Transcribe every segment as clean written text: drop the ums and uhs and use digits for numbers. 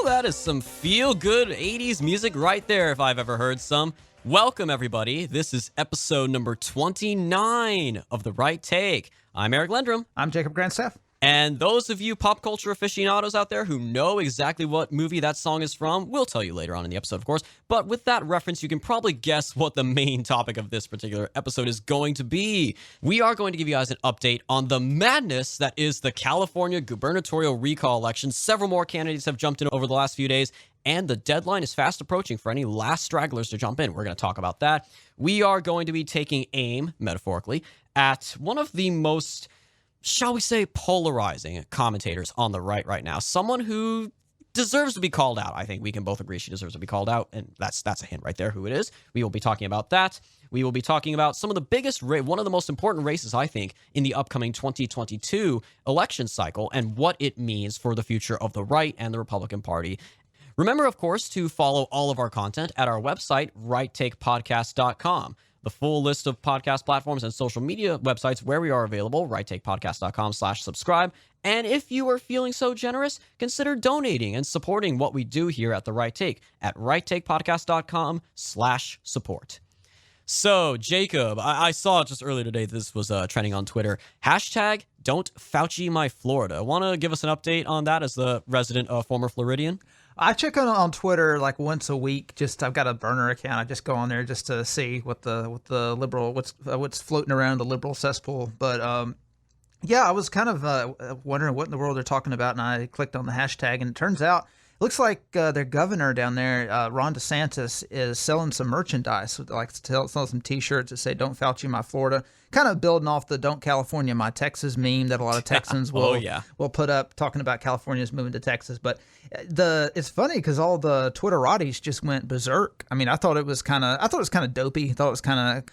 that is some feel-good 80s music right there if I've ever heard some. Welcome, everybody. This is episode number 29 of The Right Take. I'm Eric Lendrum. I'm Jacob Grandstaff. And those of you pop culture aficionados out there who know exactly what movie that song is from, we'll tell you later on in the episode, of course. But with that reference, you can probably guess what the main topic of this particular episode is going to be. We are going to give you guys an update on the madness that is the California gubernatorial recall election. Several more candidates have jumped in over the last few days, and the deadline is fast approaching for any last stragglers to jump in. We're going to talk about that. We are going to be taking aim, metaphorically, at one of the most, shall we say, polarizing commentators on the right now. Someone who deserves to be called out. I think we can both agree she deserves to be called out, and that's a hint right there who it is. We will be talking about that. We will be talking about some of the biggest, one of the most important races, I think, in the upcoming 2022 election cycle and what it means for the future of the right and the Republican Party. Remember, of course, to follow all of our content at our website, righttakepodcast.com. The full list of podcast platforms and social media websites where we are available, righttakepodcast.com/subscribe. And if you are feeling so generous, consider donating and supporting what we do here at The Right Take at righttakepodcast.com/support. So, Jacob, I saw just earlier today this was trending on Twitter. Hashtag don't Fauci my Florida. Want to give us an update on that as the resident former Floridian? I check on Twitter like once a week. I've got a burner account. I just go on there just to see what the liberal what's floating around the liberal cesspool. But yeah, I was kind of wondering what in the world they're talking about, and I clicked on the hashtag, and it turns out it looks like their governor down there, Ron DeSantis, is selling some merchandise, like selling some T-shirts that say "Don't Fauci my Florida," kind of building off the "Don't California my Texas" meme that a lot of Texans will put up, talking about California's moving to Texas. But it's funny because all the Twitterati's just went berserk. I mean, I thought it was kind of dopey. I thought it was kind of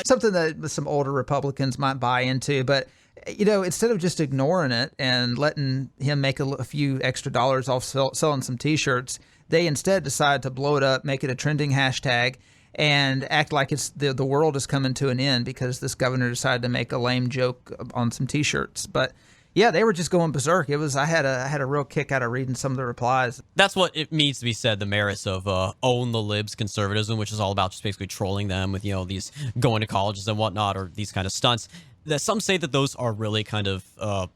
something that some older Republicans might buy into, but. You know, instead of just ignoring it and letting him make a few extra dollars off selling some T-shirts, they instead decide to blow it up, make it a trending hashtag, and act like it's the world is coming to an end because this governor decided to make a lame joke on some T-shirts. But yeah, they were just going berserk. I had a real kick out of reading some of the replies. That's what it needs to be said. The merits of own the libs conservatism, which is all about just basically trolling them with these going to colleges and whatnot, or these kind of stunts. Some say that those are really kind of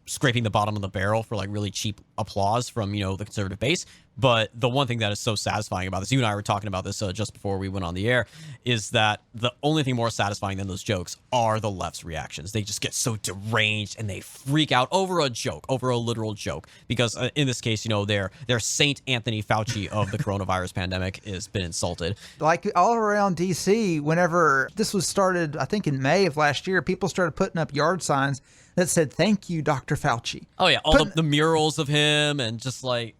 scraping the bottom of the barrel for like really cheap applause from, the conservative base. But the one thing that is so satisfying about this, you and I were talking about this just before we went on the air, is that the only thing more satisfying than those jokes are the left's reactions. They just get so deranged and they freak out over a joke, over a literal joke. Because in this case, their Saint Anthony Fauci of the coronavirus pandemic has been insulted. Like all around D.C., whenever this was started, I think in May of last year, people started putting up yard signs that said, "Thank you, Dr. Fauci." Oh, yeah. All the murals of him and just like,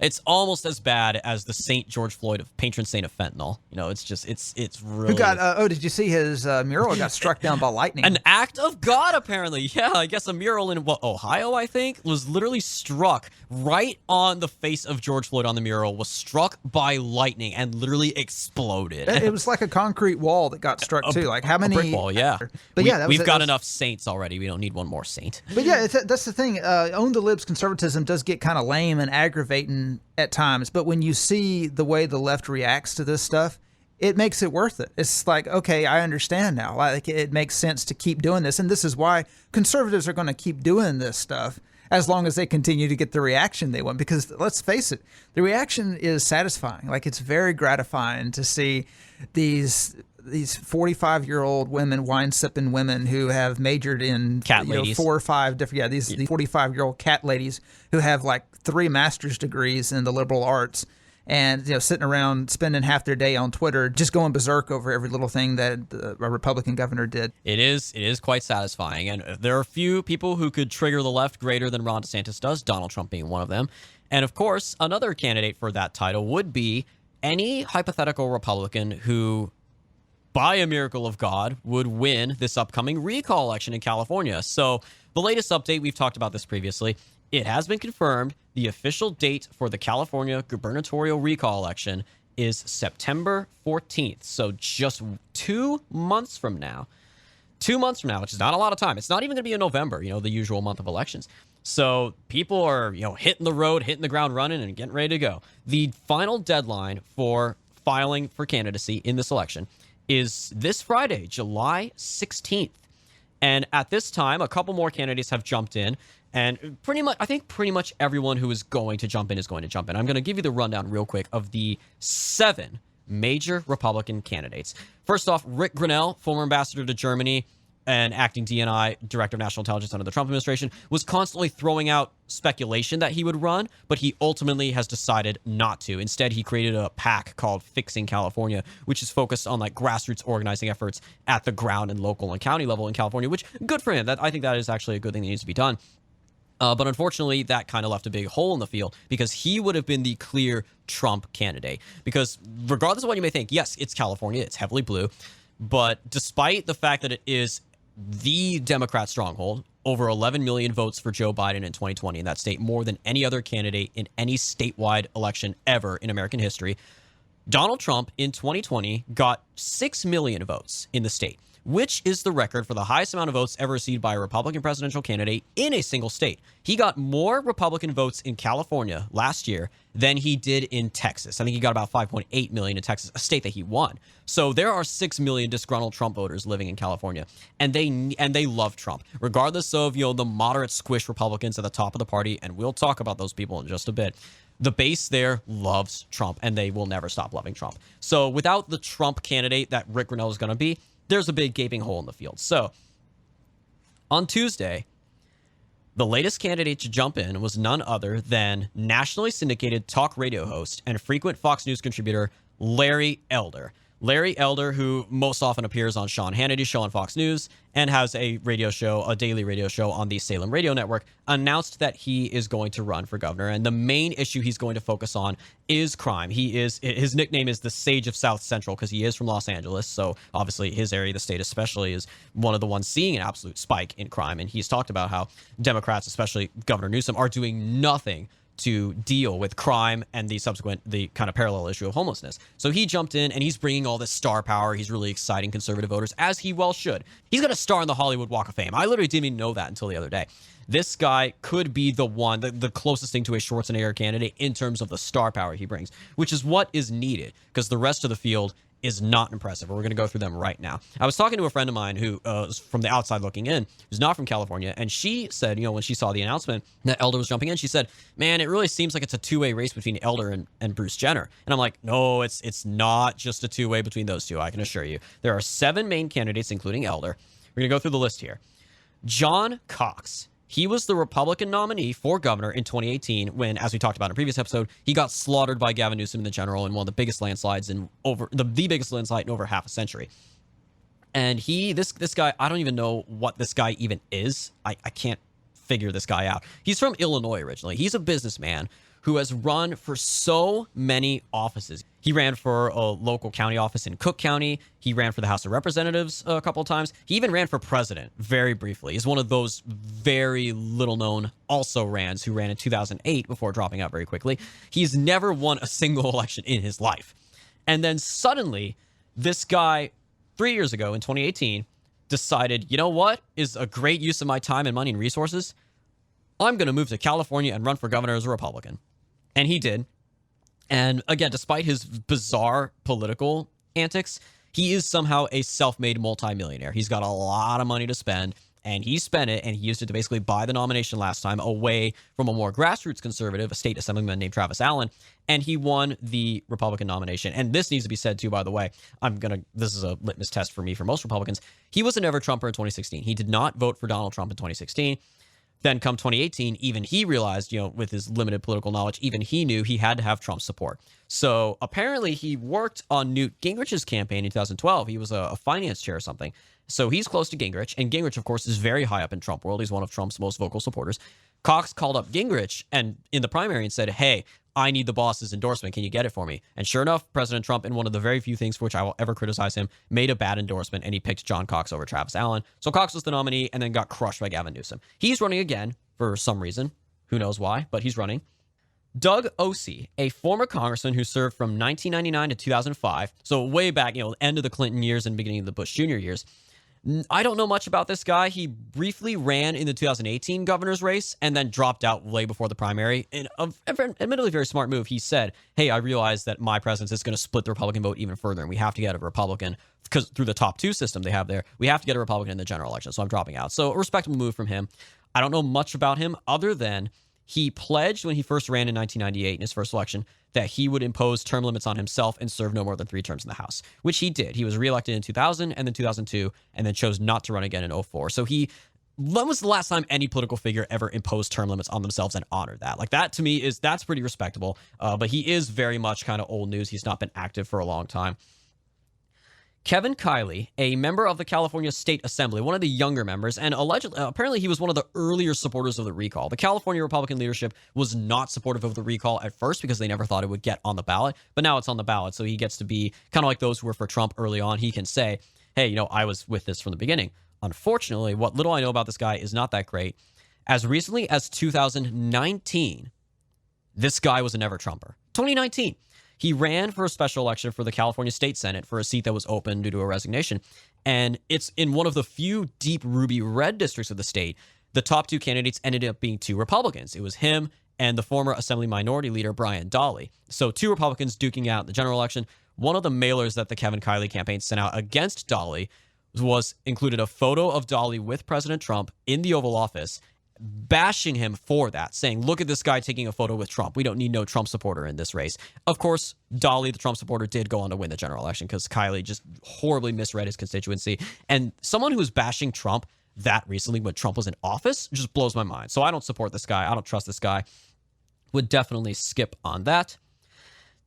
it's almost as bad as the St. George Floyd of patron saint of fentanyl. It's really... Who got, did you see his mural got struck down by lightning? An act of God, apparently. Yeah, I guess a mural in, Ohio, I think, was literally struck right on the face of George Floyd on the mural, was struck by lightning and literally exploded. It was like a concrete wall that got struck, too. Like how many... A brick wall, yeah. But we've got enough saints already. We don't need one more saint. But yeah, that's the thing. Own the libs conservatism does get kind of lame and aggravating at times. But when you see the way the left reacts to this stuff, it makes it worth it. It's like, okay, I understand now. Like it makes sense to keep doing this. And this is why conservatives are going to keep doing this stuff as long as they continue to get the reaction they want. Because let's face it, the reaction is satisfying. Like it's very gratifying to see these 45-year-old women, wine-sipping women who have majored in cat ladies. 4 or 5 different, these 45-year-old cat ladies who have like 3 master's degrees in the liberal arts and, sitting around spending half their day on Twitter just going berserk over every little thing that a Republican governor did. It is quite satisfying. And there are a few people who could trigger the left greater than Ron DeSantis does, Donald Trump being one of them. And of course, another candidate for that title would be any hypothetical Republican who, by a miracle of God, would win this upcoming recall election in California. So the latest update, we've talked about this previously, it has been confirmed the official date for the California gubernatorial recall election is September 14th. So just 2 months from now, 2 months from now, which is not a lot of time. It's not even going to be in November, the usual month of elections. So people are, hitting the road, hitting the ground running, and getting ready to go. The final deadline for filing for candidacy in this election is this Friday, July 16th. And at this time, a couple more candidates have jumped in. And I think pretty much everyone who is going to jump in is going to jump in. I'm going to give you the rundown real quick of the 7 major Republican candidates. First off, Rick Grinnell, former ambassador to Germany and acting DNI, Director of National Intelligence under the Trump administration, was constantly throwing out speculation that he would run, but he ultimately has decided not to. Instead, he created a PAC called Fixing California, which is focused on grassroots organizing efforts at the ground and local and county level in California, which good for him. I think that is actually a good thing that needs to be done. But unfortunately, that kind of left a big hole in the field because he would have been the clear Trump candidate. Because regardless of what you may think, yes, it's California, it's heavily blue. But despite the fact that it is the Democrat stronghold, over 11 million votes for Joe Biden in 2020 in that state, more than any other candidate in any statewide election ever in American history. Donald Trump in 2020 got 6 million votes in the state, which is the record for the highest amount of votes ever received by a Republican presidential candidate in a single state. He got more Republican votes in California last year than he did in Texas. I think he got about 5.8 million in Texas, a state that he won. So there are 6 million disgruntled Trump voters living in California, and they love Trump, regardless of the moderate squish Republicans at the top of the party. And we'll talk about those people in just a bit. The base there loves Trump, and they will never stop loving Trump. So without the Trump candidate that Rick Grinnell is going to be, there's a big gaping hole in the field. So on Tuesday, the latest candidate to jump in was none other than nationally syndicated talk radio host and frequent Fox News contributor Larry Elder. Larry Elder, who most often appears on Sean Hannity's show on Fox News and has a daily radio show on the Salem Radio Network, announced that he is going to run for governor. And the main issue he's going to focus on is crime. His nickname is the Sage of South Central because he is from Los Angeles. So obviously his area, the state especially, is one of the ones seeing an absolute spike in crime. And he's talked about how Democrats, especially Governor Newsom, are doing nothing to deal with crime and the kind of parallel issue of homelessness. So he jumped in and he's bringing all this star power. He's really exciting conservative voters, as he well should. He's going to star in the Hollywood Walk of Fame. I literally didn't even know that until the other day. This guy could be the one, the closest thing to a Schwarzenegger candidate in terms of the star power he brings, which is what is needed because the rest of the field is not impressive. We're going to go through them right now. I was talking to a friend of mine who is from the outside looking in, who's not from California, and she said, when she saw the announcement that Elder was jumping in, she said, man, it really seems like it's a two-way race between Elder and Bruce Jenner. And I'm like, no, it's not just a two-way between those two, I can assure you. There are 7 main candidates, including Elder. We're going to go through the list here. John Cox. He was the Republican nominee for governor in 2018 when, as we talked about in a previous episode, he got slaughtered by Gavin Newsom in the general in one of the biggest landslides in the biggest landslide in over half a century. And this guy, I don't even know what this guy even is. I can't figure this guy out. He's from Illinois originally. He's a businessman who has run for so many offices. He ran for a local county office in Cook County. He ran for the House of Representatives a couple of times. He even ran for president very briefly. He's one of those very little known also-rans who ran in 2008 before dropping out very quickly. He's never won a single election in his life. And then suddenly, this guy, 3 years ago in 2018, decided, you know what is a great use of my time and money and resources? I'm going to move to California and run for governor as a Republican. And he did. And again, despite his bizarre political antics, he is somehow a self-made multimillionaire. He's got a lot of money to spend, and he spent it, and he used it to basically buy the nomination last time away from a more grassroots conservative, a state assemblyman named Travis Allen, and he won the Republican nomination. And this needs to be said, too, by the way. This is a litmus test for me for most Republicans. He was a never-Trumper in 2016. He did not vote for Donald Trump in 2016. Then come 2018, even he realized, with his limited political knowledge, even he knew he had to have Trump's support. So apparently he worked on Newt Gingrich's campaign in 2012. He was a finance chair or something. So he's close to Gingrich. And Gingrich, of course, is very high up in Trump world. He's one of Trump's most vocal supporters. Cox called up Gingrich and in the primary and said, hey, I need the boss's endorsement. Can you get it for me? And sure enough, President Trump, in one of the very few things for which I will ever criticize him, made a bad endorsement, and he picked John Cox over Travis Allen. So Cox was the nominee and then got crushed by Gavin Newsom. He's running again for some reason. Who knows why, but he's running. Doug Osee, a former congressman who served from 1999 to 2005, so way back, end of the Clinton years and beginning of the Bush Jr. years. I don't know much about this guy. He briefly ran in the 2018 governor's race and then dropped out way before the primary. In an admittedly very smart move, he said, hey, I realize that my presence is going to split the Republican vote even further, and we have to get a Republican, because through the top two system they have there, we have to get a Republican in the general election, so I'm dropping out. So a respectable move from him. I don't know much about him other than he pledged when he first ran in 1998 in his first election that he would impose term limits on himself and serve no more than 3 terms in the House, which he did. He was reelected in 2000 and then 2002 and then chose not to run again in 2004. So when was the last time any political figure ever imposed term limits on themselves and honored that? Like, that to me that's pretty respectable. But he is very much kind of old news. He's not been active for a long time. Kevin Kiley, a member of the California State Assembly, one of the younger members, and apparently he was one of the earlier supporters of the recall. The California Republican leadership was not supportive of the recall at first because they never thought it would get on the ballot, but now it's on the ballot, so he gets to be kind of like those who were for Trump early on. He can say, hey, I was with this from the beginning. Unfortunately, what little I know about this guy is not that great. As recently as 2019, this guy was a never-Trumper. 2019. He ran for a special election for the California State Senate for a seat that was open due to a resignation. And it's in one of the few deep ruby red districts of the state. The top 2 candidates ended up being 2 Republicans. It was him and the former Assembly Minority Leader, Brian Dahle. So 2 Republicans duking out the general election. One of the mailers that the Kevin Kiley campaign sent out against Dahle included a photo of Dahle with President Trump in the Oval Office, bashing him for that, saying, look at this guy taking a photo with Trump. We don't need no Trump supporter in this race. Of course, Dahle, the Trump supporter, did go on to win the general election because Kiley just horribly misread his constituency. And someone who was bashing Trump that recently when Trump was in office just blows my mind. So I don't support this guy. I don't trust this guy. Would definitely skip on that.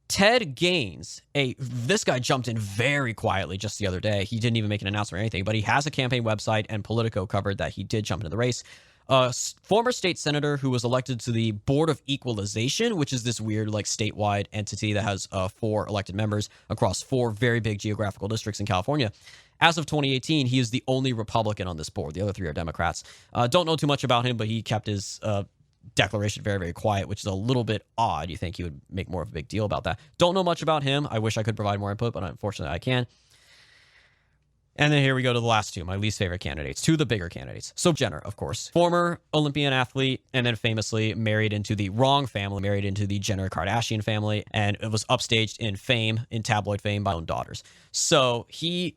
Ted Gaines, this guy jumped in very quietly just the other day. He didn't even make an announcement or anything, but he has a campaign website, and Politico covered that he did jump into the race. Former state senator who was elected to the Board of Equalization, which is this weird statewide entity that has 4 elected members across 4 very big geographical districts in California. As of 2018, he is the only Republican on this board. The other 3 are Democrats. Don't know too much about him, but he kept his declaration very, very quiet, which is a little bit odd. You think he would make more of a big deal about that. Don't know much about him. I wish I could provide more input, but unfortunately I can't. And then here we go to the last 2, my least favorite candidates, 2 of the bigger candidates. So Jenner, of course, former Olympian athlete, and then famously married into the wrong family, married into the Jenner Kardashian family, and it was upstaged in tabloid fame by own daughters. So he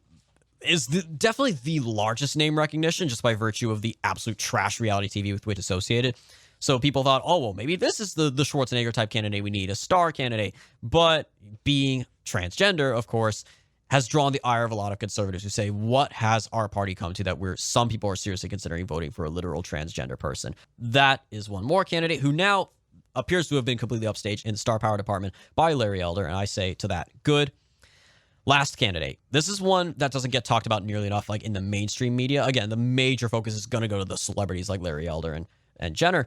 is definitely the largest name recognition just by virtue of the absolute trash reality TV with which associated. So people thought, oh, well, maybe this is the Schwarzenegger type candidate we need, a star candidate. But being transgender, of course, has drawn the ire of a lot of conservatives who say, what has our party come to that some people are seriously considering voting for a literal transgender person? That is one more candidate who now appears to have been completely upstaged in the star power department by Larry Elder, and I say to that, good. Last candidate. This is one that doesn't get talked about nearly enough in the mainstream media. Again, the major focus is going to go to the celebrities like Larry Elder and Jenner.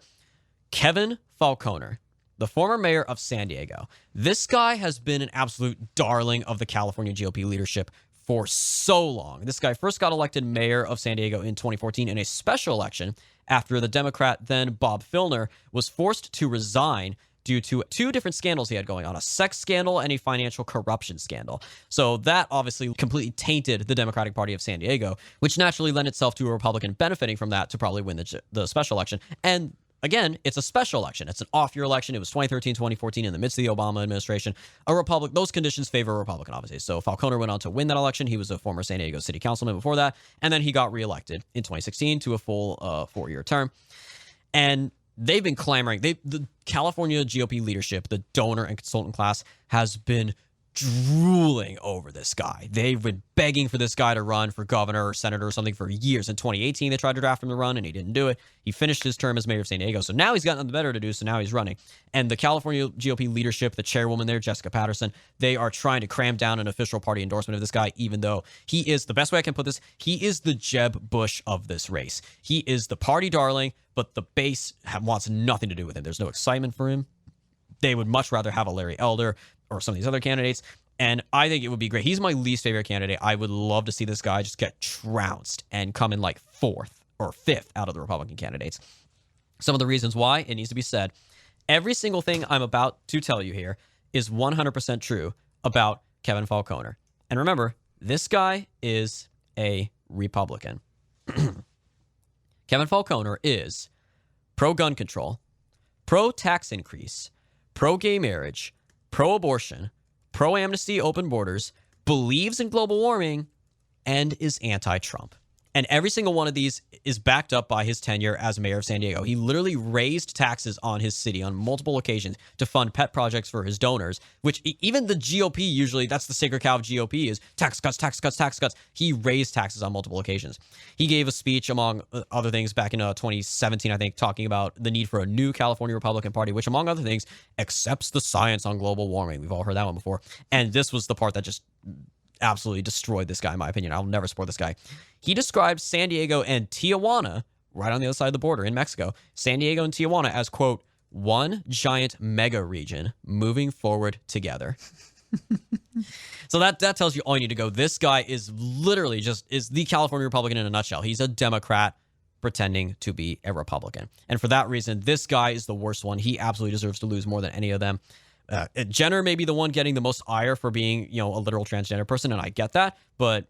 Kevin Falconer, the former mayor of San Diego. This guy has been an absolute darling of the California GOP leadership for so long. This guy first got elected mayor of San Diego in 2014 in a special election after the Democrat then Bob Filner was forced to resign due to 2 different scandals he had going on, a sex scandal and a financial corruption scandal. So that obviously completely tainted the Democratic Party of San Diego, which naturally lent itself to a Republican benefiting from that to probably win the special election. And again, it's a special election. It's an off-year election. It was 2013, 2014 in the midst of the Obama administration. Those conditions favor a Republican, obviously. So Falconer went on to win that election. He was a former San Diego city councilman before that. And then he got reelected in 2016 to a full 4-year term. And they've been clamoring. The California GOP leadership, the donor and consultant class, has been drooling over this guy. They've been begging for this guy to run for governor or senator or something for years. In 2018, they tried to draft him to run, and he didn't do it. He finished his term as mayor of San Diego, so now he's got nothing better to do, so now he's running. And the California GOP leadership, the chairwoman there, Jessica Patterson, they are trying to cram down an official party endorsement of this guy, even though he is, the best way I can put this, he is the Jeb Bush of this race. He is the party darling, but the base wants nothing to do with him. There's no excitement for him. They would much rather have a Larry Elder or some of these other candidates. And I think it would be great. He's my least favorite candidate. I would love to see this guy just get trounced and come in 4th or 5th out of the Republican candidates. Some of the reasons why, it needs to be said, every single thing I'm about to tell you here is 100% true about Kevin Falconer. And remember, this guy is a Republican. Kevin Falconer is pro-gun control, pro-tax increase, pro-gay marriage, pro-abortion, pro-amnesty, open borders, believes in global warming, and is anti-Trump. And every single one of these is backed up by his tenure as mayor of San Diego. He literally raised taxes on his city on multiple occasions to fund pet projects for his donors, which even the GOP usually, that's the sacred cow of GOP, is tax cuts, tax cuts, tax cuts. He raised taxes on multiple occasions. He gave a speech, among other things, back in 2017, I think, talking about the need for a new California Republican Party, which, among other things, accepts the science on global warming. We've all heard that one before. And this was the part that just absolutely destroyed this guy, in my opinion. I'll never support this guy. He described San Diego and Tijuana, right on the other side of the border in Mexico, San Diego and Tijuana as, quote, one giant mega region moving forward together. So that tells you all you need to go. This guy is literally is the California Republican in a nutshell. He's a Democrat pretending to be a Republican. And for that reason, this guy is the worst one. He absolutely deserves to lose more than any of them. Jenner may be the one getting the most ire for being, a literal transgender person, and I get that, but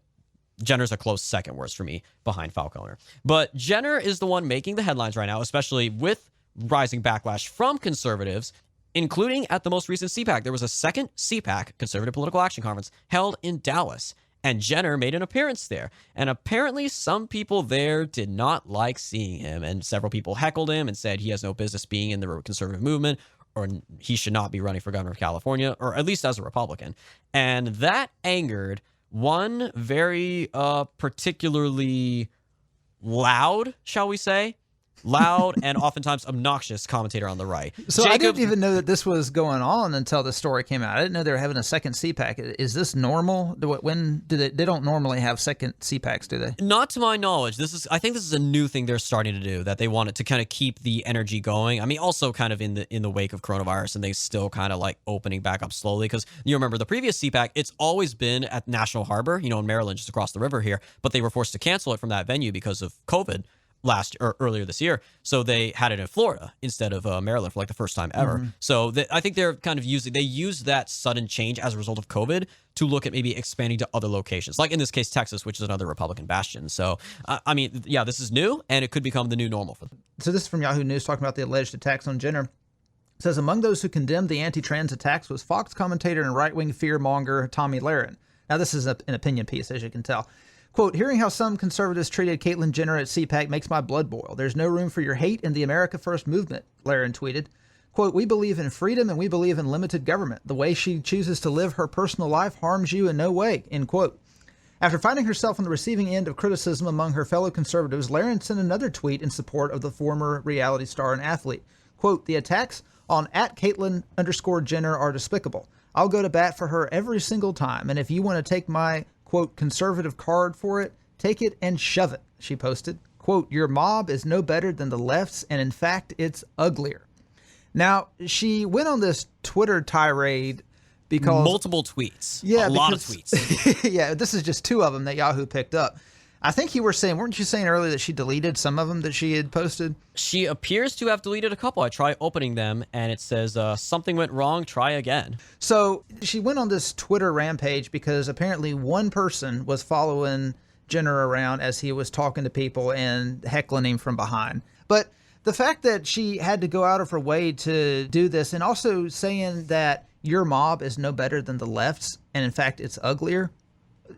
Jenner's a close second worst for me behind Falconer. But Jenner is the one making the headlines right now, especially with rising backlash from conservatives, including at the most recent CPAC. There was a second CPAC, Conservative Political Action Conference, held in Dallas, and Jenner made an appearance there. And apparently some people there did not like seeing him, and several people heckled him and said he has no business being in the conservative movement, or he should not be running for governor of California, or at least as a Republican. And that angered one very particularly loud, shall we say, and oftentimes obnoxious commentator on the right. So I didn't even know that this was going on until the story came out. I didn't know they were having a second CPAC. Is this normal? When do they don't normally have second CPACs, do they? Not to my knowledge. I think this is a new thing they're starting to do, that they want it to kind of keep the energy going. I mean, also kind of in the wake of coronavirus, and they still kind of like opening back up slowly, because you remember the previous CPAC, it's always been at National Harbor, in Maryland, just across the river here, but they were forced to cancel it from that venue because of COVID earlier this year. So they had it in Florida instead of Maryland for like the first time ever. Mm-hmm. So I think they're kind of used that sudden change as a result of COVID to look at maybe expanding to other locations, like in this case, Texas, which is another Republican bastion. So, I mean, yeah, this is new, and it could become the new normal for them. So this is from Yahoo News talking about the alleged attacks on Jenner. It says, among those who condemned the anti-trans attacks was Fox commentator and right-wing fear-monger Tomi Lahren. Now, this is an opinion piece, as you can tell. Quote, hearing how some conservatives treated Caitlyn Jenner at CPAC makes my blood boil. There's no room for your hate in the America First movement, Lahren tweeted. Quote, we believe in freedom and we believe in limited government. The way she chooses to live her personal life harms you in no way, end quote. After finding herself on the receiving end of criticism among her fellow conservatives, Lahren sent another tweet in support of the former reality star and athlete. Quote, the attacks on @Caitlyn_Jenner are despicable. I'll go to bat for her every single time. And if you want to take my quote, conservative card for it, take it and shove it, she posted. Quote, your mob is no better than the left's, and in fact, it's uglier. Now, she went on this Twitter tirade because... multiple tweets. Yeah. A lot of tweets. Yeah, this is just two of them that Yahoo picked up. I think weren't you saying earlier that she deleted some of them that she had posted? She appears to have deleted a couple. I try opening them, and it says, something went wrong, try again. So she went on this Twitter rampage because apparently one person was following Jenner around as he was talking to people and heckling him from behind. But the fact that she had to go out of her way to do this, and also saying that your mob is no better than the left's, and in fact, it's uglier.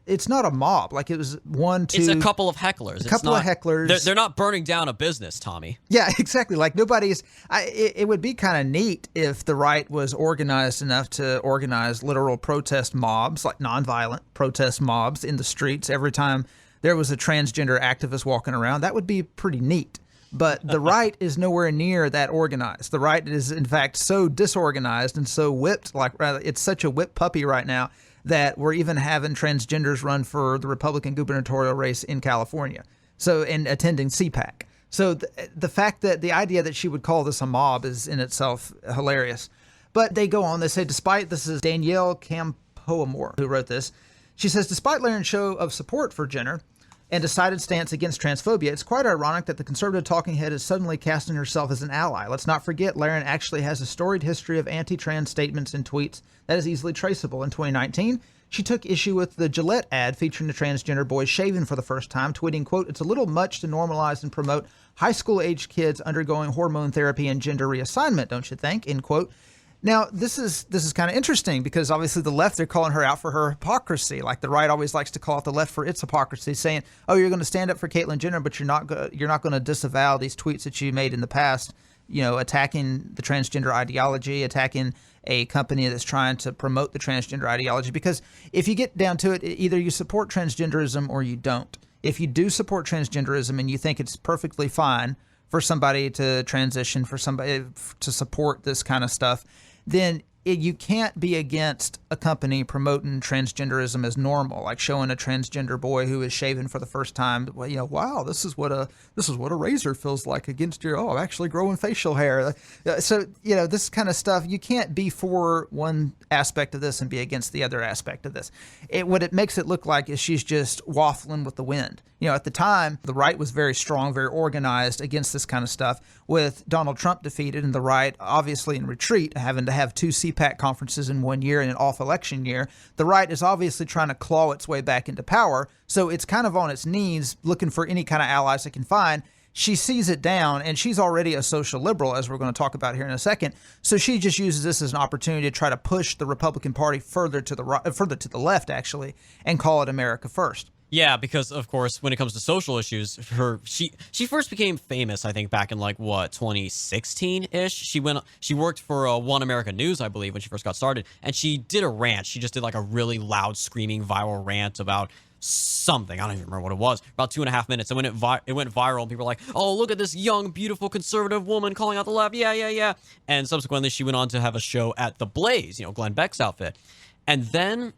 It's not a mob. Like, it was one, two... It's a couple of hecklers. A couple of hecklers. They're not burning down a business, Tommy. Yeah, exactly. Like, nobody's... It would be kind of neat if the right was organized enough to organize literal protest mobs, like nonviolent protest mobs in the streets every time there was a transgender activist walking around. That would be pretty neat. But the right is nowhere near that organized. The right is, in fact, so disorganized and so whipped. It's such a whipped puppy right now that we're even having transgenders run for the Republican gubernatorial race in California. So, and attending CPAC. So the fact that the idea that she would call this a mob is in itself hilarious. But they go on, they say, this is Danielle Campoamore who wrote this. She says, despite Laren's show of support for Jenner and decided stance against transphobia, it's quite ironic that the conservative talking head is suddenly casting herself as an ally. Let's not forget Lahren actually has a storied history of anti-trans statements and tweets that is easily traceable. In 2019, She took issue with the Gillette ad featuring a transgender boy shaving for the first time, tweeting, quote, "It's a little much to normalize and promote high school-aged kids undergoing hormone therapy and gender reassignment, don't you think?" End quote. Now, this is kind of interesting because obviously the left, they're calling her out for her hypocrisy. Like the right always likes to call out the left for its hypocrisy, saying, "Oh, you're going to stand up for Caitlyn Jenner, but you're not going to disavow these tweets that you made in the past, attacking the transgender ideology, attacking a company that's trying to promote the transgender ideology." Because if you get down to it, either you support transgenderism or you don't. If you do support transgenderism and you think it's perfectly fine for somebody to transition, for somebody to support this kind of stuff, then you can't be against a company promoting transgenderism as normal, like showing a transgender boy who is shaving for the first time. Well, wow, this is what a razor feels like against your. Oh, I'm actually growing facial hair. So this kind of stuff, you can't be for one aspect of this and be against the other aspect of this. What it makes it look like is she's just waffling with the wind. At the time, the right was very strong, very organized against this kind of stuff. With Donald Trump defeated and the right obviously in retreat, having to have 2 CPAC conferences in 1 year and an off-election year, the right is obviously trying to claw its way back into power. So it's kind of on its knees looking for any kind of allies it can find. She sees it down, and she's already a social liberal, as we're going to talk about here in a second. So she just uses this as an opportunity to try to push the Republican Party further to the left, actually, and call it America First. Yeah, because of course, when it comes to social issues, she first became famous, I think, back in 2016-ish. She worked for One America News, I believe, when she first got started, and she did a rant. She just did a really loud, screaming, viral rant about something. I don't even remember what it was. About 2.5 minutes, and when it went viral, and people were like, "Oh, look at this young, beautiful conservative woman calling out the left." Yeah. And subsequently, she went on to have a show at The Blaze, Glenn Beck's outfit, and then,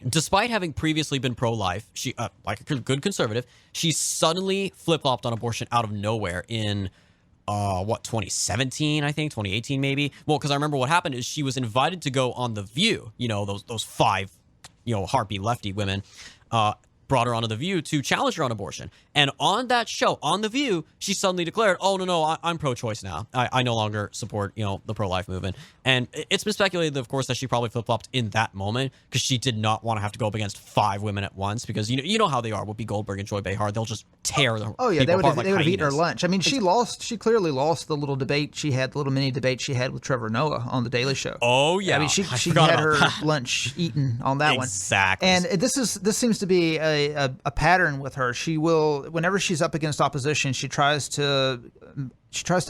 despite having previously been pro-life, she, like a good conservative, she suddenly flip-flopped on abortion out of nowhere in, 2017, I think, 2018 maybe. Well, because I remember what happened is she was invited to go on The View, those 5, harpy lefty women, brought her onto The View to challenge her on abortion. And on that show, on The View, she suddenly declared, "Oh, no, I'm pro-choice now. I no longer support, the pro-life movement." And it's been speculated, of course, that she probably flip-flopped in that moment because she did not want to have to go up against 5 women at once because, you know how they are, Whoopi Goldberg and Joy Behar. They'll just tear them. Oh, yeah, they would have eaten her lunch. I mean, she clearly lost the little debate she had, the little mini debate she had with Trevor Noah on The Daily Show. Oh, yeah. I mean, she had her lunch eaten on that one. Exactly. And this seems to be a pattern with her. She will, whenever she's up against opposition, she tries to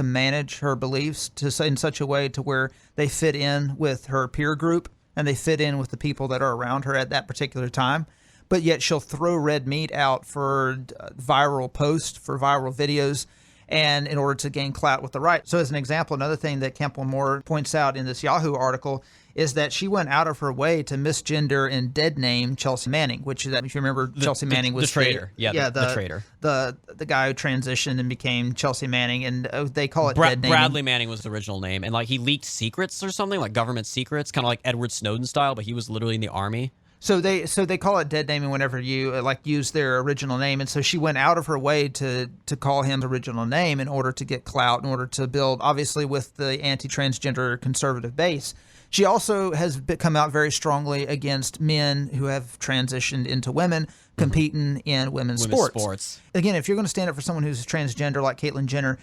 manage her beliefs in such a way to where they fit in with her peer group and they fit in with the people that are around her at that particular time. But yet she'll throw red meat out for viral posts, for viral videos, and in order to gain clout with the right. So as an example, another thing that Campbell Moore points out in this Yahoo article is that she went out of her way to misgender and dead name Chelsea Manning, which, if you remember, Chelsea Manning was the traitor. The traitor. The guy who transitioned and became Chelsea Manning, and they call it dead name. Bradley Manning was the original name, and he leaked secrets or something, like government secrets, kind of like Edward Snowden style, but he was literally in the army. So they call it dead naming whenever you use their original name, and so she went out of her way to call him the original name in order to get clout, in order to build, obviously, with the anti-transgender conservative base. She also has come out very strongly against men who have transitioned into women competing in women's sports. Again, if you're going to stand up for someone who's transgender like Caitlyn Jenner,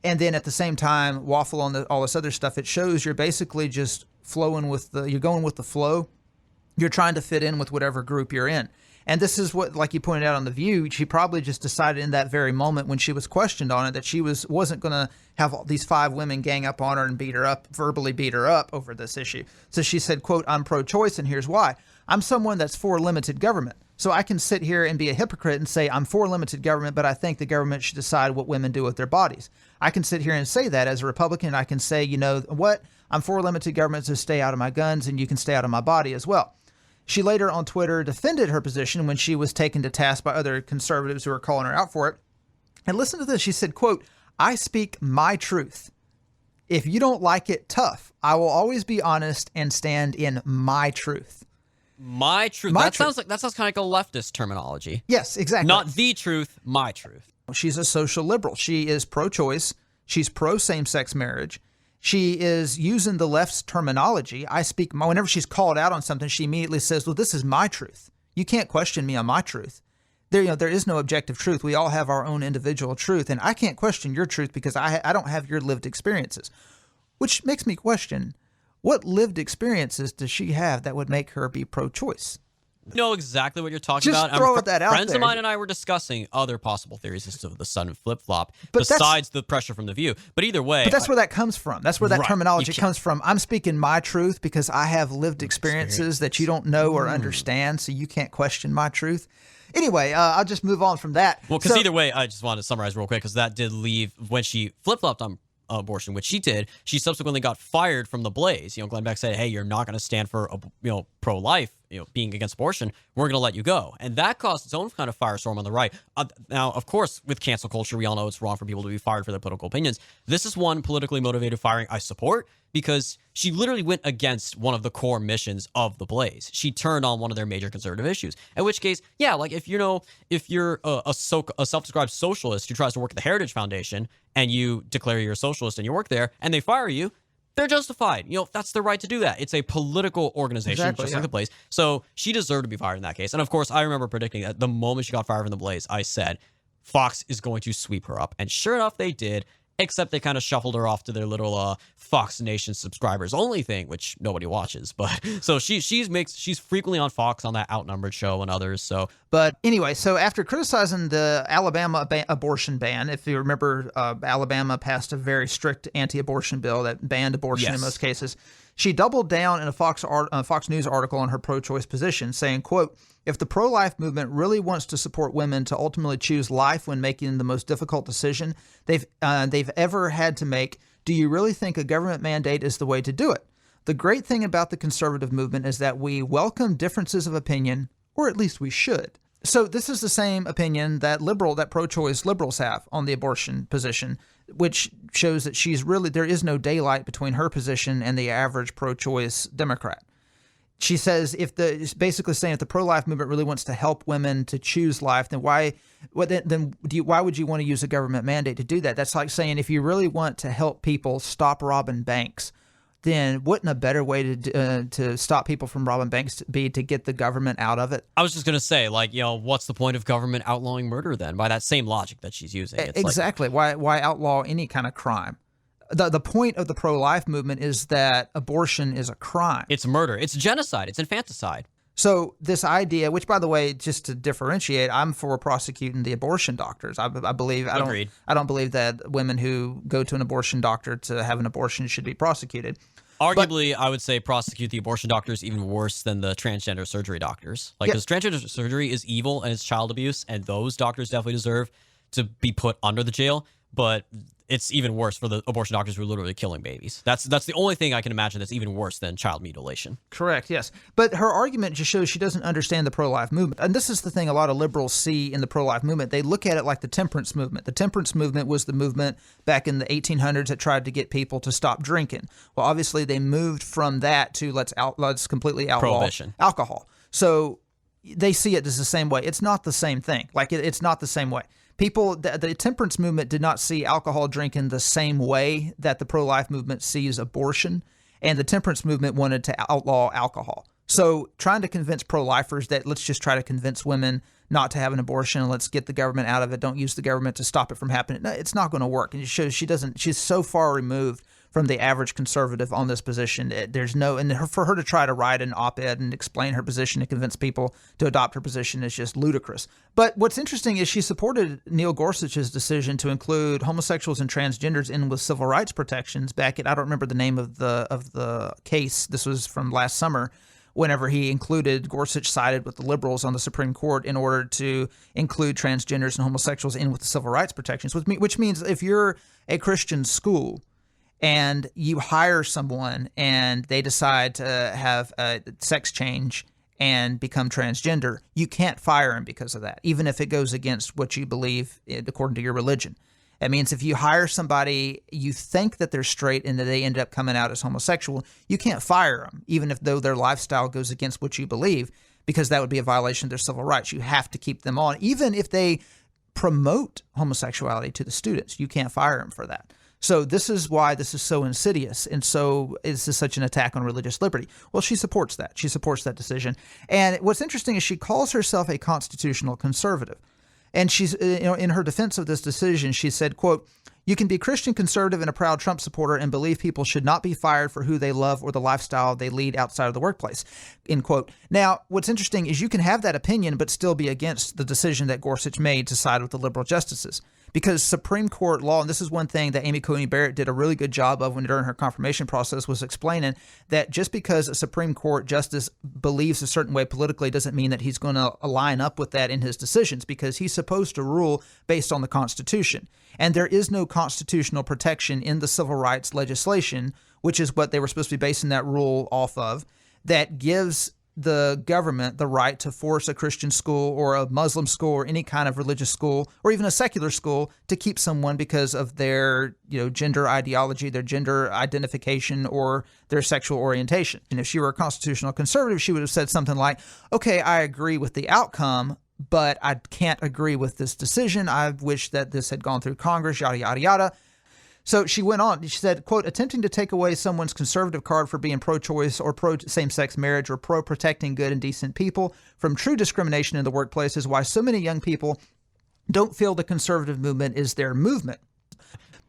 and then at the same time waffle on all this other stuff, it shows you're basically just you're going with the flow. You're trying to fit in with whatever group you're in. And this is what, like you pointed out on The View, she probably just decided in that very moment when she was questioned on it that she wasn't going to have all these 5 women gang up on her and verbally beat her up over this issue. So she said, quote, "I'm pro-choice, and here's why. I'm someone that's for limited government. So I can sit here and be a hypocrite and say I'm for limited government, but I think the government should decide what women do with their bodies. I can sit here and say that as a Republican. I can say, what? I'm for limited government, so stay out of my guns, and you can stay out of my body as well." She later on Twitter defended her position when she was taken to task by other conservatives who were calling her out for it. And listen to this. She said, quote, "I speak my truth. If you don't like it, tough. I will always be honest and stand in my truth." My truth. That sounds kind of like a leftist terminology. Yes, exactly. Not the truth, my truth. She's a social liberal. She is pro-choice. She's pro same-sex marriage. She is using the left's terminology. Whenever she's called out on something, she immediately says, well, this is my truth. You can't question me on my truth. There is no objective truth. We all have our own individual truth, and I can't question your truth because I don't have your lived experiences, which makes me question, what lived experiences does she have that would make her be pro-choice? Know exactly what you're talking Just about. throw that out Friends there. of mine and I were discussing other possible theories as to the sudden flip-flop, But besides the pressure from The View. But either way... But that's where that comes from. That's where that Right. terminology comes from. I'm speaking my truth because I have lived experiences that you don't know or understand, so you can't question my truth. Anyway, I'll just move on from that. Well, because either way, I just want to summarize real quick, because that did leave, when she flip-flopped on abortion, which she did, she subsequently got fired from the Blaze. Glenn Beck said, hey, you're not going to stand for, pro-life, being against abortion. We're going to let you go. And that caused its own kind of firestorm on the right. Now, of course, with cancel culture, we all know it's wrong for people to be fired for their political opinions. This is one politically motivated firing I support, because she literally went against one of the core missions of the Blaze. She turned on one of their major conservative issues. In which case, yeah, like if you're a self-described socialist who tries to work at the Heritage Foundation and you declare you're a socialist and you work there and they fire you, they're justified. That's their right to do that. It's a political organization, just like the Blaze. So she deserved to be fired in that case. And of course, I remember predicting that the moment she got fired from the Blaze, I said, Fox is going to sweep her up. And sure enough, they did. Except they kind of shuffled her off to their little Fox Nation subscribers only thing, which nobody watches. But so she's frequently on Fox on that Outnumbered show and others. So, but anyway, so after criticizing the Alabama abortion ban, if you remember, Alabama passed a very strict anti-abortion bill that banned abortion in most cases. She doubled down in a Fox News article on her pro-choice position, saying, quote, if the pro-life movement really wants to support women to ultimately choose life when making the most difficult decision they've ever had to make, do you really think a government mandate is the way to do it? The great thing about the conservative movement is that we welcome differences of opinion, or at least we should. So this is the same opinion that pro-choice liberals have on the abortion position, which shows that there is no daylight between her position and the average pro-choice Democrat. She says it's basically saying if the pro-life movement really wants to help women to choose life, then why would you want to use a government mandate to do that? That's like saying if you really want to help people stop robbing banks, then wouldn't a better way to stop people from robbing banks be to get the government out of it? I was just going to say, what's the point of government outlawing murder then? By that same logic that she's using. It's exactly. Why outlaw any kind of crime? The point of the pro-life movement is that abortion is a crime. It's murder. It's genocide. It's infanticide. So this idea, which by the way, just to differentiate, I'm for prosecuting the abortion doctors. I believe Agreed. I don't believe that women who go to an abortion doctor to have an abortion should be prosecuted. Arguably, I would say prosecute the abortion doctors even worse than the transgender surgery doctors. Because transgender surgery is evil and it's child abuse, and those doctors definitely deserve to be put under the jail. But it's even worse for the abortion doctors who are literally killing babies. That's the only thing I can imagine that's even worse than child mutilation. Correct, yes. But her argument just shows she doesn't understand the pro-life movement. And this is the thing a lot of liberals see in the pro-life movement. They look at it like the temperance movement. The temperance movement was the movement back in the 1800s that tried to get people to stop drinking. Well, obviously they moved from that to let's completely outlaw Prohibition. Alcohol. So they see it as the same way. It's not the same thing. It's not the same way. People, the temperance movement did not see alcohol drinking the same way that the pro-life movement sees abortion, and the temperance movement wanted to outlaw alcohol. So trying to convince pro-lifers that let's just try to convince women not to have an abortion and let's get the government out of it, don't use the government to stop it from happening, no, it's not going to work. And it shows she's so far removed from the average conservative on this position. For her to try to write an op-ed and explain her position and convince people to adopt her position is just ludicrous. But what's interesting is she supported Neil Gorsuch's decision to include homosexuals and transgenders in with civil rights protections back at, I don't remember the name of the case. This was from last summer. Whenever Gorsuch sided with the liberals on the Supreme Court in order to include transgenders and homosexuals in with the civil rights protections, which means if you're a Christian school and you hire someone and they decide to have a sex change and become transgender, you can't fire them because of that, even if it goes against what you believe according to your religion. It means if you hire somebody, you think that they're straight and that they end up coming out as homosexual, you can't fire them, even if though their lifestyle goes against what you believe, because that would be a violation of their civil rights. You have to keep them on, even if they promote homosexuality to the students. You can't fire them for that. So this is why this is so insidious, and so this is such an attack on religious liberty. Well, she supports that. She supports that decision. And what's interesting is she calls herself a constitutional conservative. And she's, in her defense of this decision, she said, quote, "You can be Christian conservative and a proud Trump supporter and believe people should not be fired for who they love or the lifestyle they lead outside of the workplace," end quote. Now, what's interesting is you can have that opinion but still be against the decision that Gorsuch made to side with the liberal justices. Because Supreme Court law, and this is one thing that Amy Coney Barrett did a really good job of during her confirmation process, was explaining that just because a Supreme Court justice believes a certain way politically doesn't mean that he's going to line up with that in his decisions, because he's supposed to rule based on the Constitution. And there is no constitutional protection in the civil rights legislation, which is what they were supposed to be basing that rule off of, that gives the government the right to force a Christian school or a Muslim school or any kind of religious school or even a secular school to keep someone because of their, gender ideology, their gender identification, or their sexual orientation. And if she were a constitutional conservative, she would have said something like, okay, I agree with the outcome, but I can't agree with this decision. I wish that this had gone through Congress, yada, yada, yada. So she went on, she said, quote, "Attempting to take away someone's conservative card for being pro-choice or pro-same-sex marriage or pro-protecting good and decent people from true discrimination in the workplace is why so many young people don't feel the conservative movement is their movement."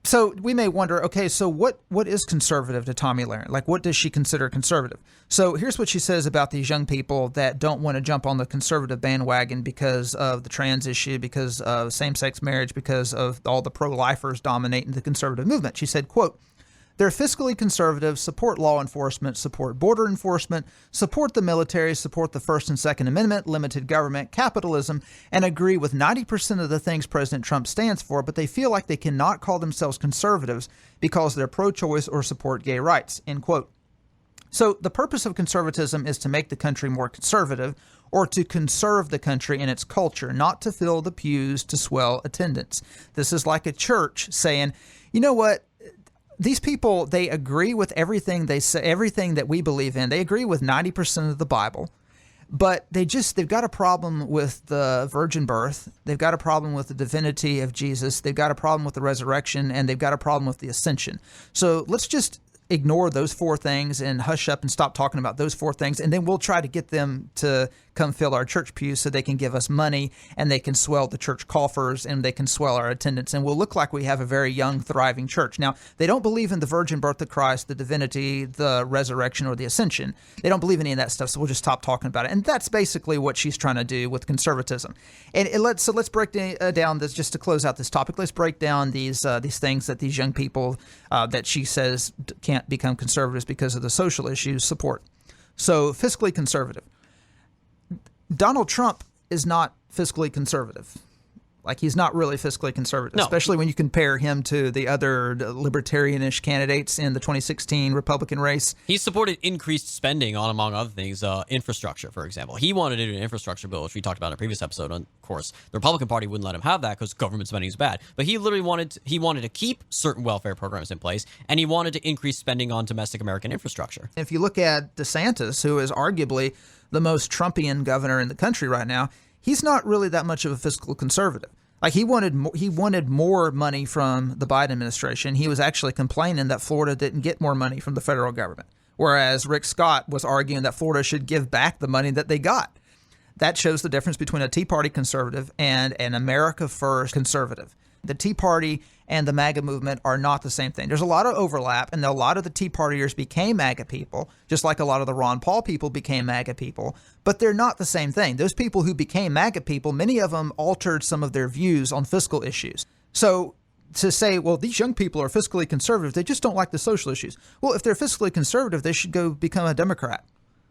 So we may wonder, okay, so what is conservative to Tomi Lahren? Like, what does she consider conservative? So here's what she says about these young people that don't want to jump on the conservative bandwagon because of the trans issue, because of same-sex marriage, because of all the pro-lifers dominating the conservative movement. She said, quote, "They're fiscally conservative, support law enforcement, support border enforcement, support the military, support the First and Second Amendment, limited government, capitalism, and agree with 90% of the things President Trump stands for, but they feel like they cannot call themselves conservatives because they're pro-choice or support gay rights," end quote. So the purpose of conservatism is to make the country more conservative, or to conserve the country and its culture, not to fill the pews to swell attendance. This is like a church saying, you know what? These people, they agree with everything they say, everything that we believe in. They agree with 90% of the Bible, but they've got a problem with the virgin birth. They've got a problem with the divinity of Jesus. They've got a problem with the resurrection, and they've got a problem with the ascension. So let's just ignore those four things and hush up and stop talking about those four things, and then we'll try to get them to come fill our church pews so they can give us money and they can swell the church coffers and they can swell our attendance, and we'll look like we have a very young, thriving church. Now, they don't believe in the virgin birth of Christ, the divinity, the resurrection, or the ascension. They don't believe in any of that stuff, so we'll just stop talking about it. And that's basically what she's trying to do with conservatism. And let's break down this, just to close out this topic. Let's break down these things that these young people that she says can't become conservatives because of the social issues support. So, fiscally conservative. Donald Trump is not fiscally conservative. Like, he's not really fiscally conservative, No. especially when you compare him to the other libertarianish candidates in the 2016 Republican race. He supported increased spending on, among other things, infrastructure, for example. He wanted to do an infrastructure bill, which we talked about in a previous episode. Of course, the Republican Party wouldn't let him have that because government spending is bad. But he literally wanted to keep certain welfare programs in place, and he wanted to increase spending on domestic American infrastructure. If you look at DeSantis, who is arguably the most Trumpian governor in the country right now, he's not really that much of a fiscal conservative. Like, he wanted more money from the Biden administration. He was actually complaining that Florida didn't get more money from the federal government, whereas Rick Scott was arguing that Florida should give back the money that they got. That shows the difference between a Tea Party conservative and an America First conservative. The Tea Party and the MAGA movement are not the same thing. There's a lot of overlap, and a lot of the Tea Partiers became MAGA people, just like a lot of the Ron Paul people became MAGA people, but they're not the same thing. Those people who became MAGA people, many of them altered some of their views on fiscal issues. So to say, well, these young people are fiscally conservative, they just don't like the social issues. Well, if they're fiscally conservative, they should go become a Democrat.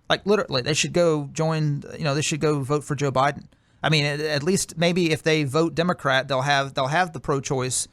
Like, literally, they should go join, they should go vote for Joe Biden. I mean, at least maybe if they vote Democrat, they'll have the pro-choice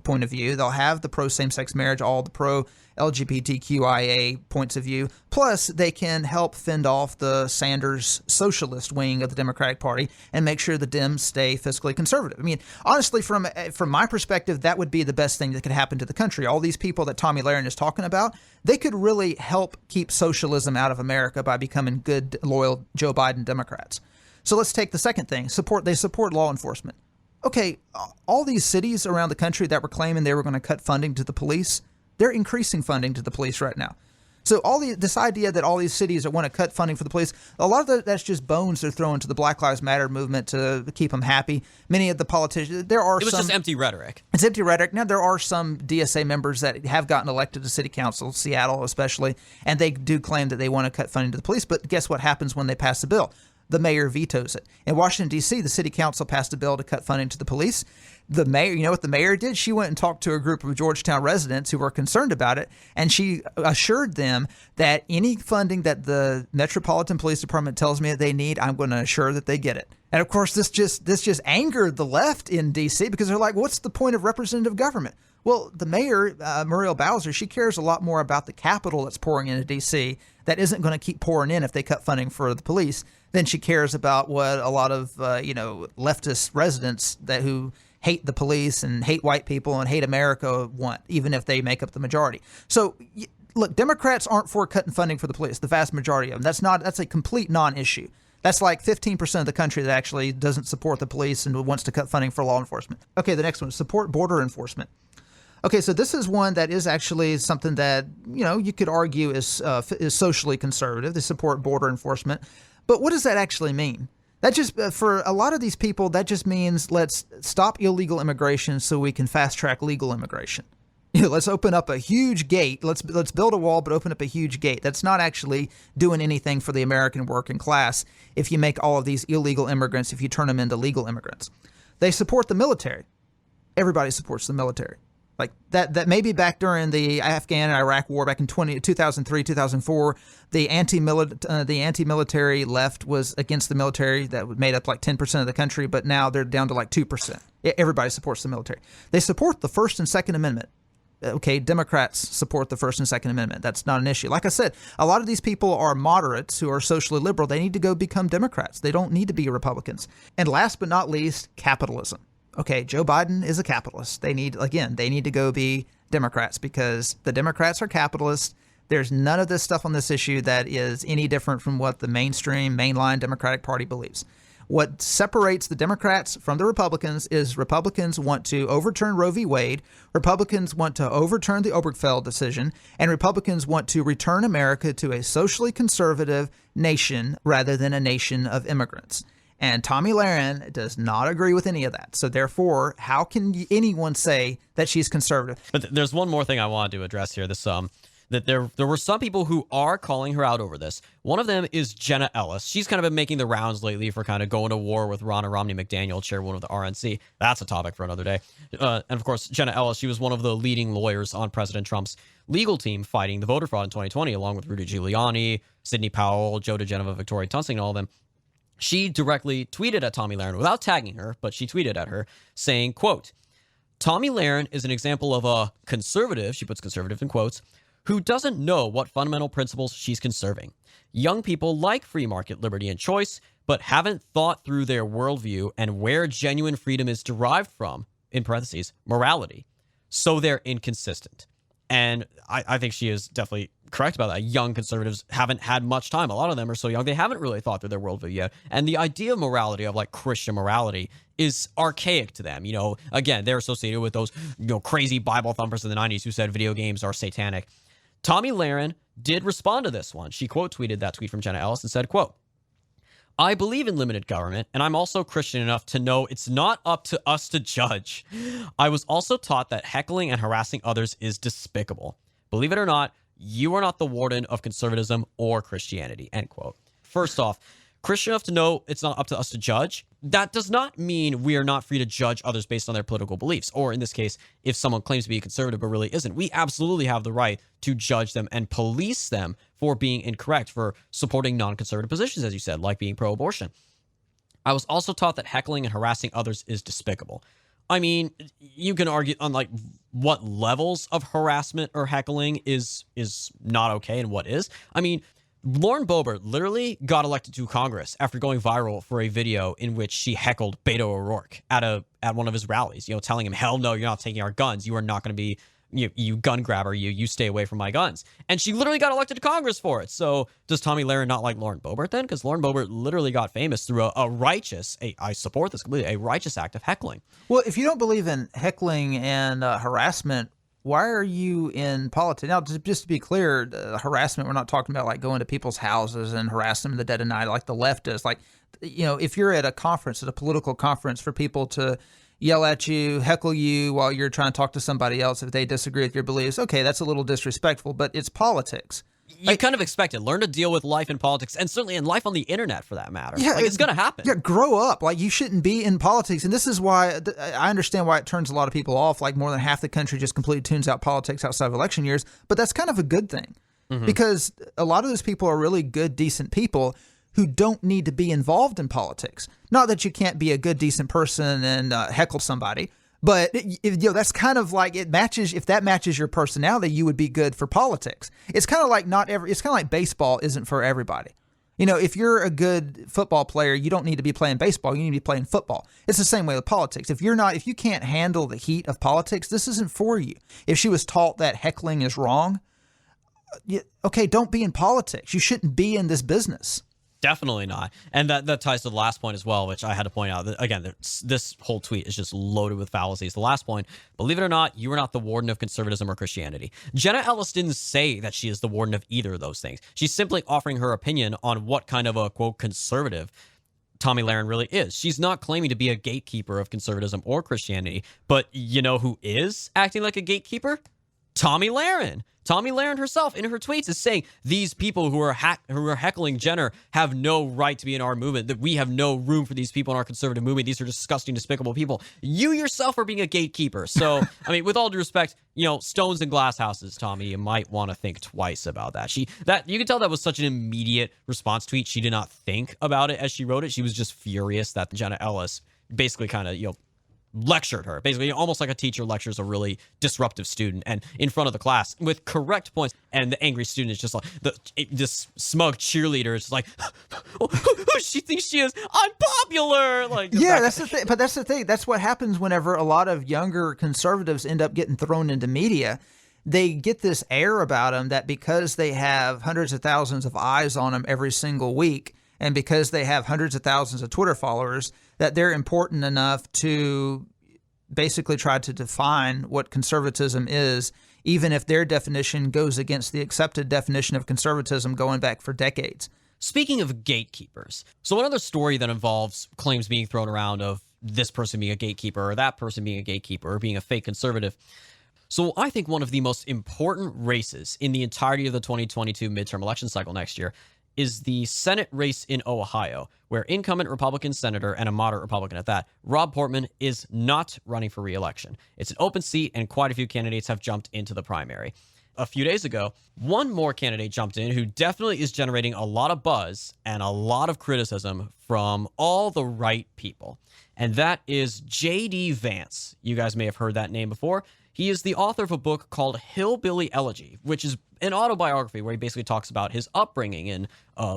point of view. They'll have the pro-same-sex marriage, all the pro-LGBTQIA points of view. Plus, they can help fend off the Sanders socialist wing of the Democratic Party and make sure the Dems stay fiscally conservative. I mean, honestly, from my perspective, that would be the best thing that could happen to the country. All these people that Tomi Lahren is talking about, they could really help keep socialism out of America by becoming good, loyal Joe Biden Democrats. So let's take the second thing. They support law enforcement. okay, all these cities around the country that were claiming they were going to cut funding to the police, they're increasing funding to the police right now. So this idea that all these cities want to cut funding for the police, a lot of that's just bones they're throwing to the Black Lives Matter movement to keep them happy. Many of the politicians, it was just empty rhetoric. It's empty rhetoric. Now, there are some DSA members that have gotten elected to city council, Seattle especially, and they do claim that they want to cut funding to the police. But guess what happens when they pass the bill? The mayor vetoes it. In Washington, D.C., the city council passed a bill to cut funding to the police. The mayor, you know what the mayor did? She went and talked to a group of Georgetown residents who were concerned about it, and she assured them that any funding that the Metropolitan Police Department tells me that they need, I'm going to assure that they get it. And of course, this just angered the left in D.C. because they're like, what's the point of representative government? Well, the mayor, Muriel Bowser, she cares a lot more about the capital that's pouring into D.C. that isn't going to keep pouring in if they cut funding for the police than she cares about what a lot of, leftist residents who hate the police and hate white people and hate America want, even if they make up the majority. So, look, Democrats aren't for cutting funding for the police, the vast majority of them. That's a complete non-issue. That's like 15% of the country that actually doesn't support the police and wants to cut funding for law enforcement. Okay, the next one, support border enforcement. Okay, so this is one that is actually something that, you could argue is socially conservative. They support border enforcement. But what does that actually mean? That just, for a lot of these people, that just means let's stop illegal immigration so we can fast track legal immigration. Let's open up a huge gate. Let's build a wall, but open up a huge gate. That's not actually doing anything for the American working class if you make all of these illegal immigrants, if you turn them into legal immigrants. They support the military. Everybody supports the military. Like that maybe back during the Afghan and Iraq war back in 2003, 2004, the anti-military left was against the military. That made up like 10% of the country, but now they're down to like 2%. Everybody supports the military. They support the First and Second Amendment. Okay, Democrats support the First and Second Amendment. That's not an issue. Like I said, a lot of these people are moderates who are socially liberal. They need to go become Democrats. They don't need to be Republicans. And last but not least, capitalism. Okay, Joe Biden is a capitalist. They need to go be Democrats because the Democrats are capitalists. There's none of this stuff on this issue that is any different from what the mainline Democratic Party believes. What separates the Democrats from the Republicans is Republicans want to overturn Roe v. Wade, Republicans want to overturn the Obergefell decision, and Republicans want to return America to a socially conservative nation rather than a nation of immigrants. And Tomi Lahren does not agree with any of that. So therefore, how can anyone say that she's conservative? But there's one more thing I wanted to address here. That there were some people who are calling her out over this. One of them is Jenna Ellis. She's kind of been making the rounds lately for kind of going to war with Ronna Romney McDaniel, chairwoman of the RNC. That's a topic for another day. And of course, Jenna Ellis, she was one of the leading lawyers on President Trump's legal team fighting the voter fraud in 2020, along with Rudy Giuliani, Sidney Powell, Joe DeGenova, Victoria Tunsing, and all of them. She directly tweeted at Tomi Lahren without tagging her, but she tweeted at her saying, quote, Tomi Lahren is an example of a conservative, she puts conservative in quotes, who doesn't know what fundamental principles she's conserving. Young people like free market liberty and choice, but haven't thought through their worldview and where genuine freedom is derived from, in parentheses, morality. So they're inconsistent. And I think she is definitely correct about that. Young conservatives haven't had much time. A lot of them are so young, they haven't really thought through their worldview yet. And the idea of morality, of like Christian morality, is archaic to them. Again, they're associated with those, crazy Bible thumpers in the 90s who said video games are satanic. Tomi Lahren did respond to this one. She quote tweeted that tweet from Jenna Ellis and said, quote, I believe in limited government, and I'm also Christian enough to know it's not up to us to judge. I was also taught that heckling and harassing others is despicable. Believe it or not, you are not the warden of conservatism or Christianity, end quote. First off, Christian enough to know it's not up to us to judge. That does not mean we are not free to judge others based on their political beliefs. Or in this case, if someone claims to be a conservative but really isn't, we absolutely have the right to judge them and police them for being incorrect, for supporting non-conservative positions, as you said, like being pro-abortion. I was also taught that heckling and harassing others is despicable. I mean, you can argue on like what levels of harassment or heckling is not okay and what is. I mean, Lauren Boebert literally got elected to Congress after going viral for a video in which she heckled Beto O'Rourke at one of his rallies, telling him, hell no, you're not taking our guns. You are not going to be you gun grabber, you stay away from my guns. And she literally got elected to Congress for it. So does Tomi Lahren not like Lauren Boebert then? Because Lauren Boebert literally got famous through I support this completely, a righteous act of heckling. Well, if you don't believe in heckling and harassment, why are you in politics? Now, just to be clear, harassment, we're not talking about like going to people's houses and harassing them in the dead of night like the left does. Like, if you're at a conference, at a political conference, for people to yell at you, heckle you while you're trying to talk to somebody else if they disagree with your beliefs, okay, that's a little disrespectful, but it's politics. You kind of expect it. Learn to deal with life in politics, and certainly in life on the internet, for that matter. Yeah, it's going to happen. Yeah, grow up. Like, you shouldn't be in politics. And this is why I understand why it turns a lot of people off. Like, more than half the country just completely tunes out politics outside of election years. But that's kind of a good thing, because a lot of those people are really good, decent people who don't need to be involved in politics. Not that you can't be a good, decent person and heckle somebody. But that's kind of like, it matches. If that matches your personality, you would be good for politics. It's kind of like it's kind of like baseball isn't for everybody. If you're a good football player, you don't need to be playing baseball. You need to be playing football. It's the same way with politics. If you can't handle the heat of politics, this isn't for you. If she was taught that heckling is wrong, okay, don't be in politics. You shouldn't be in this business. Definitely not. And that ties to the last point as well, which I had to point out. That, again, this whole tweet is just loaded with fallacies. The last point, believe it or not, you are not the warden of conservatism or Christianity. Jenna Ellis didn't say that she is the warden of either of those things. She's simply offering her opinion on what kind of a, quote, conservative Tomi Lahren really is. She's not claiming to be a gatekeeper of conservatism or Christianity. But you know who is acting like a gatekeeper? Tomi Lahren. Tomi Lahren herself in her tweets is saying these people who are heckling Jenner have no right to be in our movement, that we have no room for these people in our conservative movement. These are disgusting, despicable people. You yourself are being a gatekeeper. So, I mean, with all due respect, stones and glass houses, Tommy, you might want to think twice about that. You can tell that was such an immediate response tweet. She did not think about it as she wrote it. She was just furious that Jenna Ellis basically kind of, lectured her, basically almost like a teacher lectures a really disruptive student and in front of the class with correct points, and the angry student is just like this smug cheerleader is just like, who she thinks she is, I'm popular, like, yeah, that's the thing. But that's the thing, that's what happens whenever a lot of younger conservatives end up getting thrown into media. They get this air about them that because they have hundreds of thousands of eyes on them every single week, and because they have hundreds of thousands of Twitter followers, that they're important enough to basically try to define what conservatism is, even if their definition goes against the accepted definition of conservatism going back for decades. Speaking of gatekeepers, so another story that involves claims being thrown around of this person being a gatekeeper or that person being a gatekeeper or being a fake conservative. So I think one of the most important races in the entirety of the 2022 midterm election cycle next year is the Senate race in Ohio, where incumbent Republican senator, and a moderate Republican at that, Rob Portman, is not running for re-election. It's an open seat, and quite a few candidates have jumped into the primary. A few days ago, one more candidate jumped in who definitely is generating a lot of buzz and a lot of criticism from all the right people, and that is J.D. Vance. You guys may have heard that name before. He is the author of a book called Hillbilly Elegy, which is an autobiography where he basically talks about his upbringing in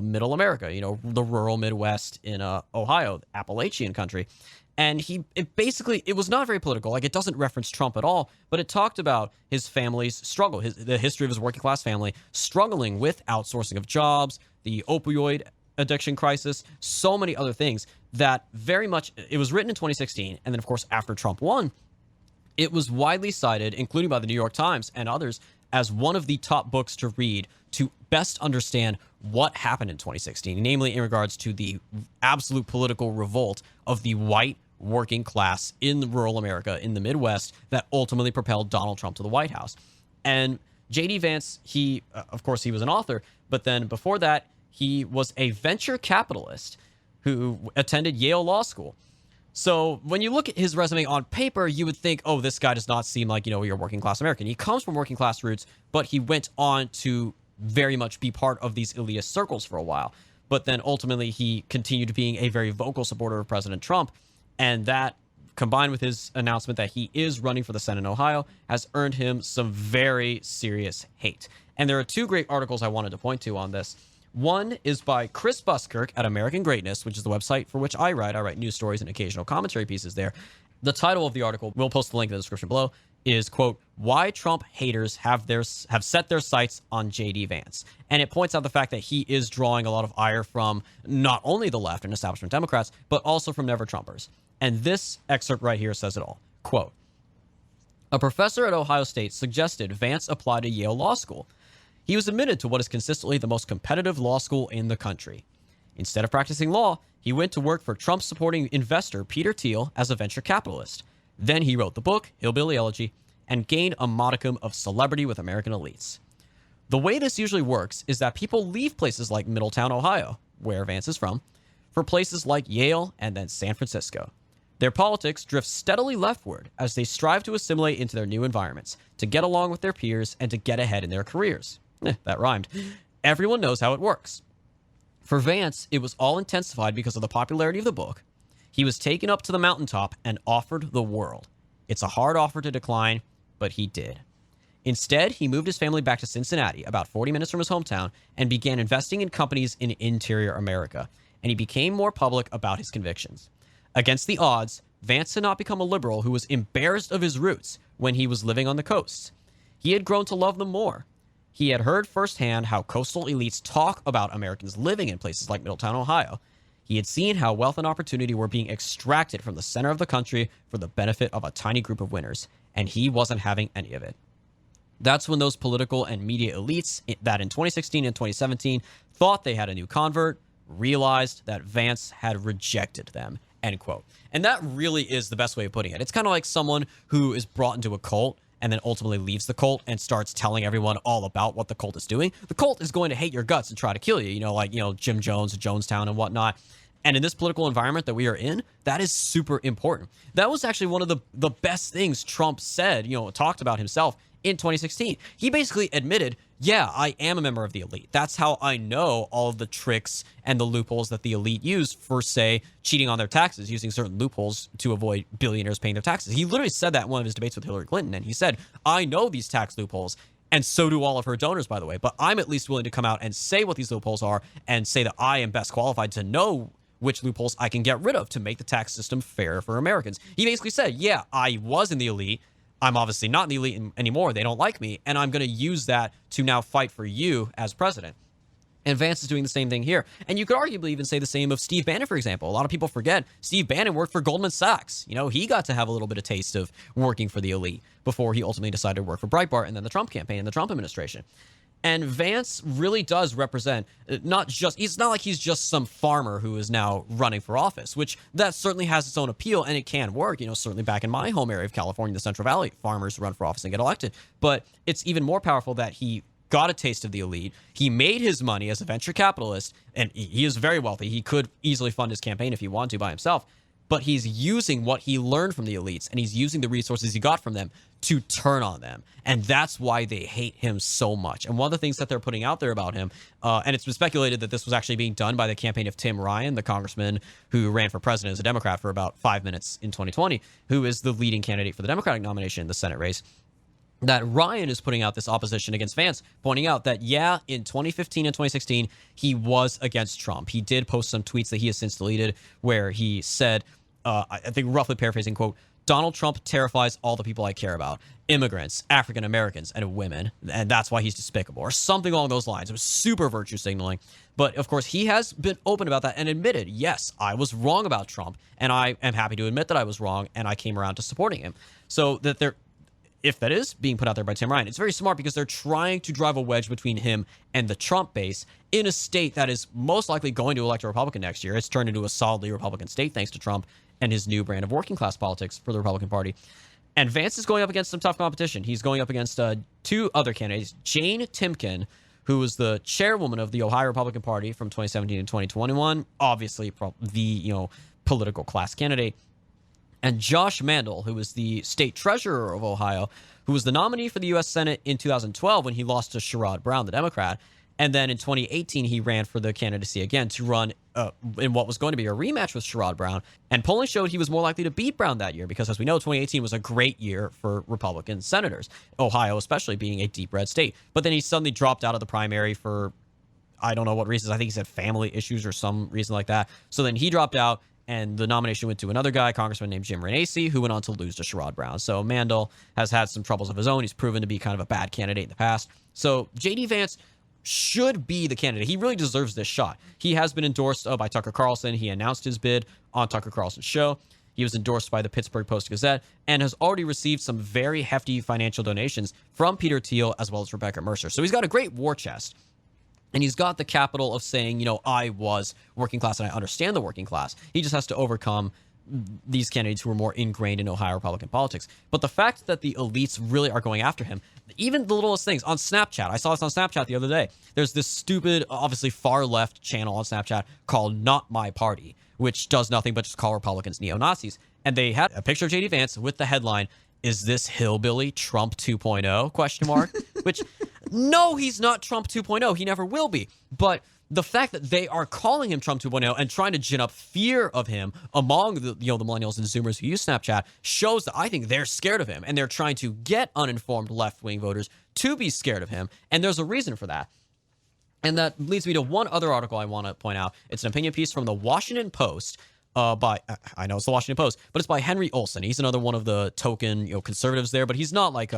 middle America, the rural Midwest in Ohio, Appalachian country. And it was not very political. Like, it doesn't reference Trump at all, but it talked about his family's struggle, the history of his working class family struggling with outsourcing of jobs, the opioid addiction crisis, so many other things that very much, it was written in 2016. And then, of course, after Trump won, it was widely cited, including by the New York Times and others, as one of the top books to read to best understand what happened in 2016, namely in regards to the absolute political revolt of the white working class in rural America, in the Midwest, that ultimately propelled Donald Trump to the White House. And J.D. Vance, of course, he was an author, but then before that, he was a venture capitalist who attended Yale Law School. So when you look at his resume on paper, you would think, oh, this guy does not seem like, you're a working class American. He comes from working class roots, but he went on to very much be part of these elitist circles for a while. But then ultimately he continued being a very vocal supporter of President Trump. And that, combined with his announcement that he is running for the Senate in Ohio, has earned him some very serious hate. And there are two great articles I wanted to point to on this. One is by Chris Buskirk at American Greatness, which is the website for which I write. I write news stories and occasional commentary pieces there. The title of the article, we'll post the link in the description below, is, quote, why Trump haters have set their sights on J.D. Vance. And it points out the fact that he is drawing a lot of ire from not only the left and establishment Democrats, but also from never-Trumpers. And this excerpt right here says it all. Quote, a professor at Ohio State suggested Vance apply to Yale Law School. He was admitted to what is consistently the most competitive law school in the country. Instead of practicing law, he went to work for Trump-supporting investor Peter Thiel as a venture capitalist. Then he wrote the book, Hillbilly, Elegy, and gained a modicum of celebrity with American elites. The way this usually works is that people leave places like Middletown, Ohio, where Vance is from, for places like Yale and then San Francisco. Their politics drift steadily leftward as they strive to assimilate into their new environments, to get along with their peers, and to get ahead in their careers. That rhymed. Everyone knows how it works. For Vance, it was all intensified because of the popularity of the book. He was taken up to the mountaintop and offered the world. It's a hard offer to decline, but he did. Instead, he moved his family back to Cincinnati, about 40 minutes from his hometown, and began investing in companies in interior America, and he became more public about his convictions. Against the odds, Vance had not become a liberal who was embarrassed of his roots when he was living on the coast. He had grown to love them more. He had heard firsthand how coastal elites talk about Americans living in places like Middletown, Ohio. He had seen how wealth and opportunity were being extracted from the center of the country for the benefit of a tiny group of winners, and he wasn't having any of it. That's when those political and media elites that in 2016 and 2017 thought they had a new convert realized that Vance had rejected them, end quote. And that really is the best way of putting it. It's kind of like someone who is brought into a cult and then ultimately leaves the cult and starts telling everyone all about what the cult is doing. The cult is going to hate your guts and try to kill you, like Jim Jones, Jonestown, and whatnot. And in this political environment that we are in, that is super important. That was actually one of the best things Trump said, talked about himself in 2016. He basically admitted, yeah, I am a member of the elite. That's how I know all of the tricks and the loopholes that the elite use for, say, cheating on their taxes, using certain loopholes to avoid billionaires paying their taxes. He literally said that in one of his debates with Hillary Clinton, and he said, I know these tax loopholes, and so do all of her donors, by the way, but I'm at least willing to come out and say what these loopholes are and say that I am best qualified to know which loopholes I can get rid of to make the tax system fair for Americans. He basically said, yeah, I was in the elite. I'm obviously not in the elite anymore. They don't like me. And I'm going to use that to now fight for you as president. And Vance is doing the same thing here. And you could arguably even say the same of Steve Bannon, for example. A lot of people forget Steve Bannon worked for Goldman Sachs. He got to have a little bit of taste of working for the elite before he ultimately decided to work for Breitbart and then the Trump campaign and the Trump administration. And Vance really does represent it's not like he's just some farmer who is now running for office, which that certainly has its own appeal and it can work. Certainly back in my home area of California, the Central Valley, farmers run for office and get elected. But it's even more powerful that he got a taste of the elite. He made his money as a venture capitalist, and he is very wealthy. He could easily fund his campaign if he wanted to by himself. But he's using what he learned from the elites, and he's using the resources he got from them to turn on them. And that's why they hate him so much. And one of the things that they're putting out there about him, and it's been speculated that this was actually being done by the campaign of Tim Ryan, the congressman who ran for president as a Democrat for about 5 minutes in 2020, who is the leading candidate for the Democratic nomination in the Senate race, that Ryan is putting out this opposition against Vance, pointing out that, yeah, in 2015 and 2016, he was against Trump. He did post some tweets that he has since deleted where he said, I think roughly paraphrasing, quote, Donald Trump terrifies all the people I care about, immigrants, African Americans, and women, and that's why he's despicable, or something along those lines. It was super virtue signaling. But, of course, he has been open about that and admitted, yes, I was wrong about Trump, and I am happy to admit that I was wrong, and I came around to supporting him. So that if that is being put out there by Tim Ryan, it's very smart because they're trying to drive a wedge between him and the Trump base in a state that is most likely going to elect a Republican next year. It's turned into a solidly Republican state thanks to Trump and his new brand of working class politics for the Republican Party. And Vance is going up against some tough competition. He's going up against two other candidates, Jane Timken, who was the chairwoman of the Ohio Republican Party from 2017 to 2021, obviously the political class candidate, and Josh Mandel, who was the state treasurer of Ohio, who was the nominee for the U.S. Senate in 2012 when he lost to Sherrod Brown, the Democrat. And then in 2018, he ran for the candidacy again to run in what was going to be a rematch with Sherrod Brown. And polling showed he was more likely to beat Brown that year because, as we know, 2018 was a great year for Republican senators, Ohio especially being a deep red state. But then he suddenly dropped out of the primary for, I don't know what reasons. I think he said family issues or some reason like that. So then he dropped out. and the nomination went to another guy, congressman named Jim Renacci, who went on to lose to Sherrod Brown. So Mandel has had some troubles of his own. He's proven to be kind of a bad candidate in the past. So J.D. Vance should be the candidate. He really deserves this shot. He has been endorsed by Tucker Carlson. He announced his bid on Tucker Carlson's show. He was endorsed by the Pittsburgh Post-Gazette and has already received some very hefty financial donations from Peter Thiel as well as Rebecca Mercer. So he's got a great war chest. And he's got the capital of saying, I was working class and I understand the working class. He just has to overcome these candidates who are more ingrained in Ohio Republican politics. But the fact that the elites really are going after him, even the littlest things on Snapchat, I saw this on Snapchat the other day. There's this stupid, obviously far left channel on Snapchat called Not My Party, which does nothing but just call Republicans neo-Nazis. And they had a picture of J.D. Vance with the headline, "Is this hillbilly Trump 2.0? Question mark. Which, no, he's not Trump 2.0. He never will be. But the fact that they are calling him Trump 2.0 and trying to gin up fear of him among the millennials and Zoomers who use Snapchat shows that I think they're scared of him, and they're trying to get uninformed left-wing voters to be scared of him. And there's a reason for that. And that leads me to one other article I want to point out. It's an opinion piece from the Washington Post. I know it's the Washington Post, but it's by Henry Olsen. He's another one of the token, conservatives there, but he's not like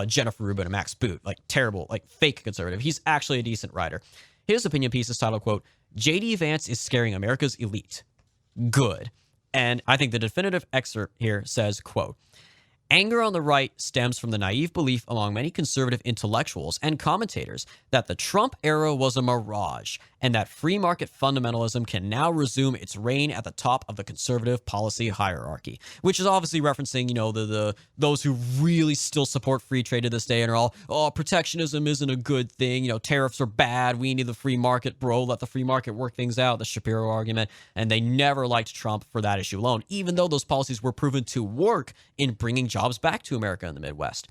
Jennifer Rubin and Max Boot, like terrible, like fake conservative. He's actually a decent writer. His opinion piece is titled, quote, "J.D. Vance is scaring America's elite. Good." And I think the definitive excerpt here says, quote, "Anger on the right stems from the naive belief among many conservative intellectuals and commentators that the Trump era was a mirage and that free market fundamentalism can now resume its reign at the top of the conservative policy hierarchy," which is obviously referencing, those who really still support free trade to this day and are all, protectionism isn't a good thing. Tariffs are bad. We need the free market, bro. Let the free market work things out. The Shapiro argument. And they never liked Trump for that issue alone, even though those policies were proven to work in bringing jobs back to America in the Midwest.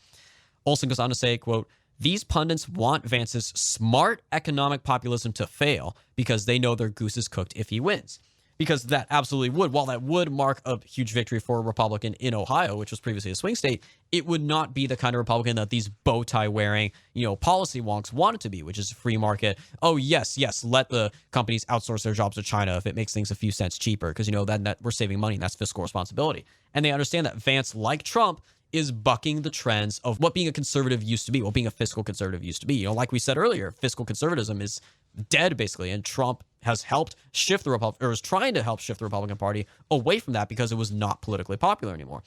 Olsen goes on to say, quote, "These pundits want Vance's smart economic populism to fail because they know their goose is cooked if he wins." Because that absolutely would. While that would mark a huge victory for a Republican in Ohio, which was previously a swing state, it would not be the kind of Republican that these bow tie wearing, policy wonks want it to be, which is free market. Oh, yes, let the companies outsource their jobs to China if it makes things a few cents cheaper, because, that we're saving money and that's fiscal responsibility. And they understand that Vance, like Trump, is bucking the trends of what being a conservative used to be, what being a fiscal conservative used to be. Like we said earlier, fiscal conservatism is dead, basically, and Trump has helped shift the Republican, or is trying to help shift the Republican Party away from that because it was not politically popular anymore.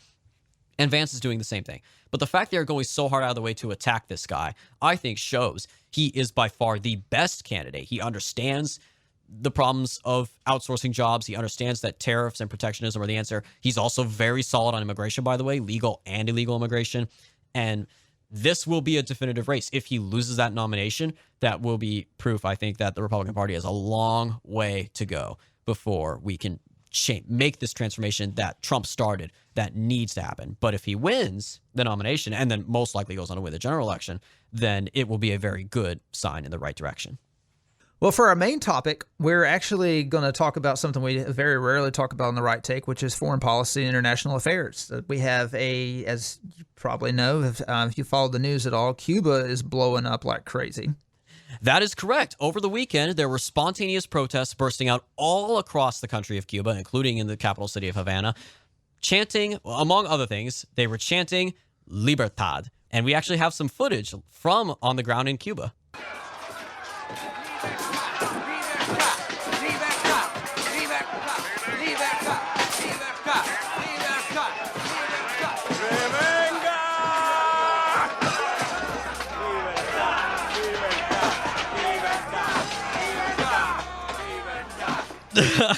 And Vance is doing the same thing. But the fact they're going so hard out of the way to attack this guy, I think shows he is by far the best candidate. He understands the problems of outsourcing jobs. He understands that tariffs and protectionism are the answer. He's also very solid on immigration, by the way, legal and illegal immigration. And this will be a definitive race. If he loses that nomination, that will be proof, I think, that the Republican Party has a long way to go before we can make this transformation that Trump started that needs to happen. But if he wins the nomination and then most likely goes on to win the general election, then it will be a very good sign in the right direction. Well, for our main topic, we're actually going to talk about something we very rarely talk about on The Right Take, which is foreign policy and international affairs. We have as you probably know, if you follow the news at all, Cuba is blowing up like crazy. That is correct. Over the weekend, there were spontaneous protests bursting out all across the country of Cuba, including in the capital city of Havana, chanting, among other things, they were chanting Libertad. And we actually have some footage from on the ground in Cuba.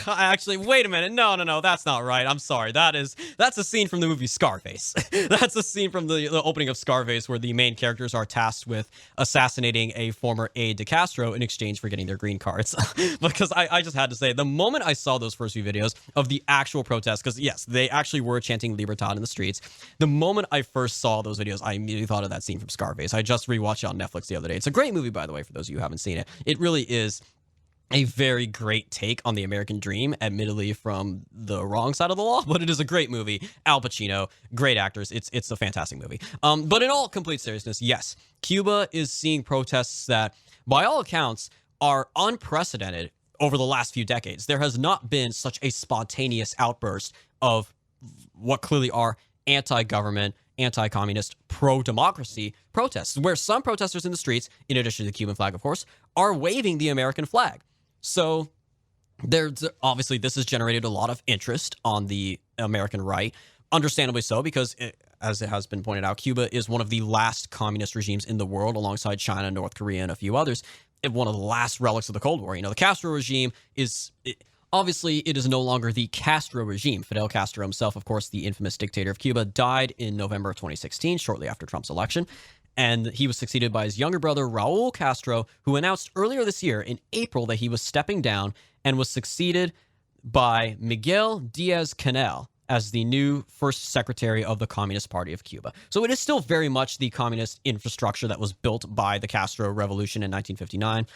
Actually, wait a minute. No, that's not right. I'm sorry. That's a scene from the movie Scarface. That's a scene from the opening of Scarface where the main characters are tasked with assassinating a former aide to Castro in exchange for getting their green cards. Because I just had to say, the moment I saw those first few videos of the actual protests, because yes, they actually were chanting Libertad in the streets. The moment I first saw those videos, I immediately thought of that scene from Scarface. I just rewatched it on Netflix the other day. It's a great movie, by the way, for those of you who haven't seen it. It really is a very great take on the American dream, admittedly from the wrong side of the law, but it is a great movie. Al Pacino, great actors. It's a fantastic movie. But in all complete seriousness, yes, Cuba is seeing protests that, by all accounts, are unprecedented over the last few decades. There has not been such a spontaneous outburst of what clearly are anti-government, anti-communist, pro-democracy protests, where some protesters in the streets, in addition to the Cuban flag, of course, are waving the American flag. So there's obviously this has generated a lot of interest on the American right, understandably so, because as it has been pointed out, Cuba is one of the last communist regimes in the world, alongside China, North Korea, and a few others. One of the last relics of the Cold War. The Castro regime is obviously it is no longer the Castro regime. Fidel Castro himself, of course, the infamous dictator of Cuba, died in November of 2016, shortly after Trump's election. And he was succeeded by his younger brother, Raul Castro, who announced earlier this year in April that he was stepping down, and was succeeded by Miguel Diaz-Canel as the new first secretary of the Communist Party of Cuba. So it is still very much the communist infrastructure that was built by the Castro Revolution in 1959.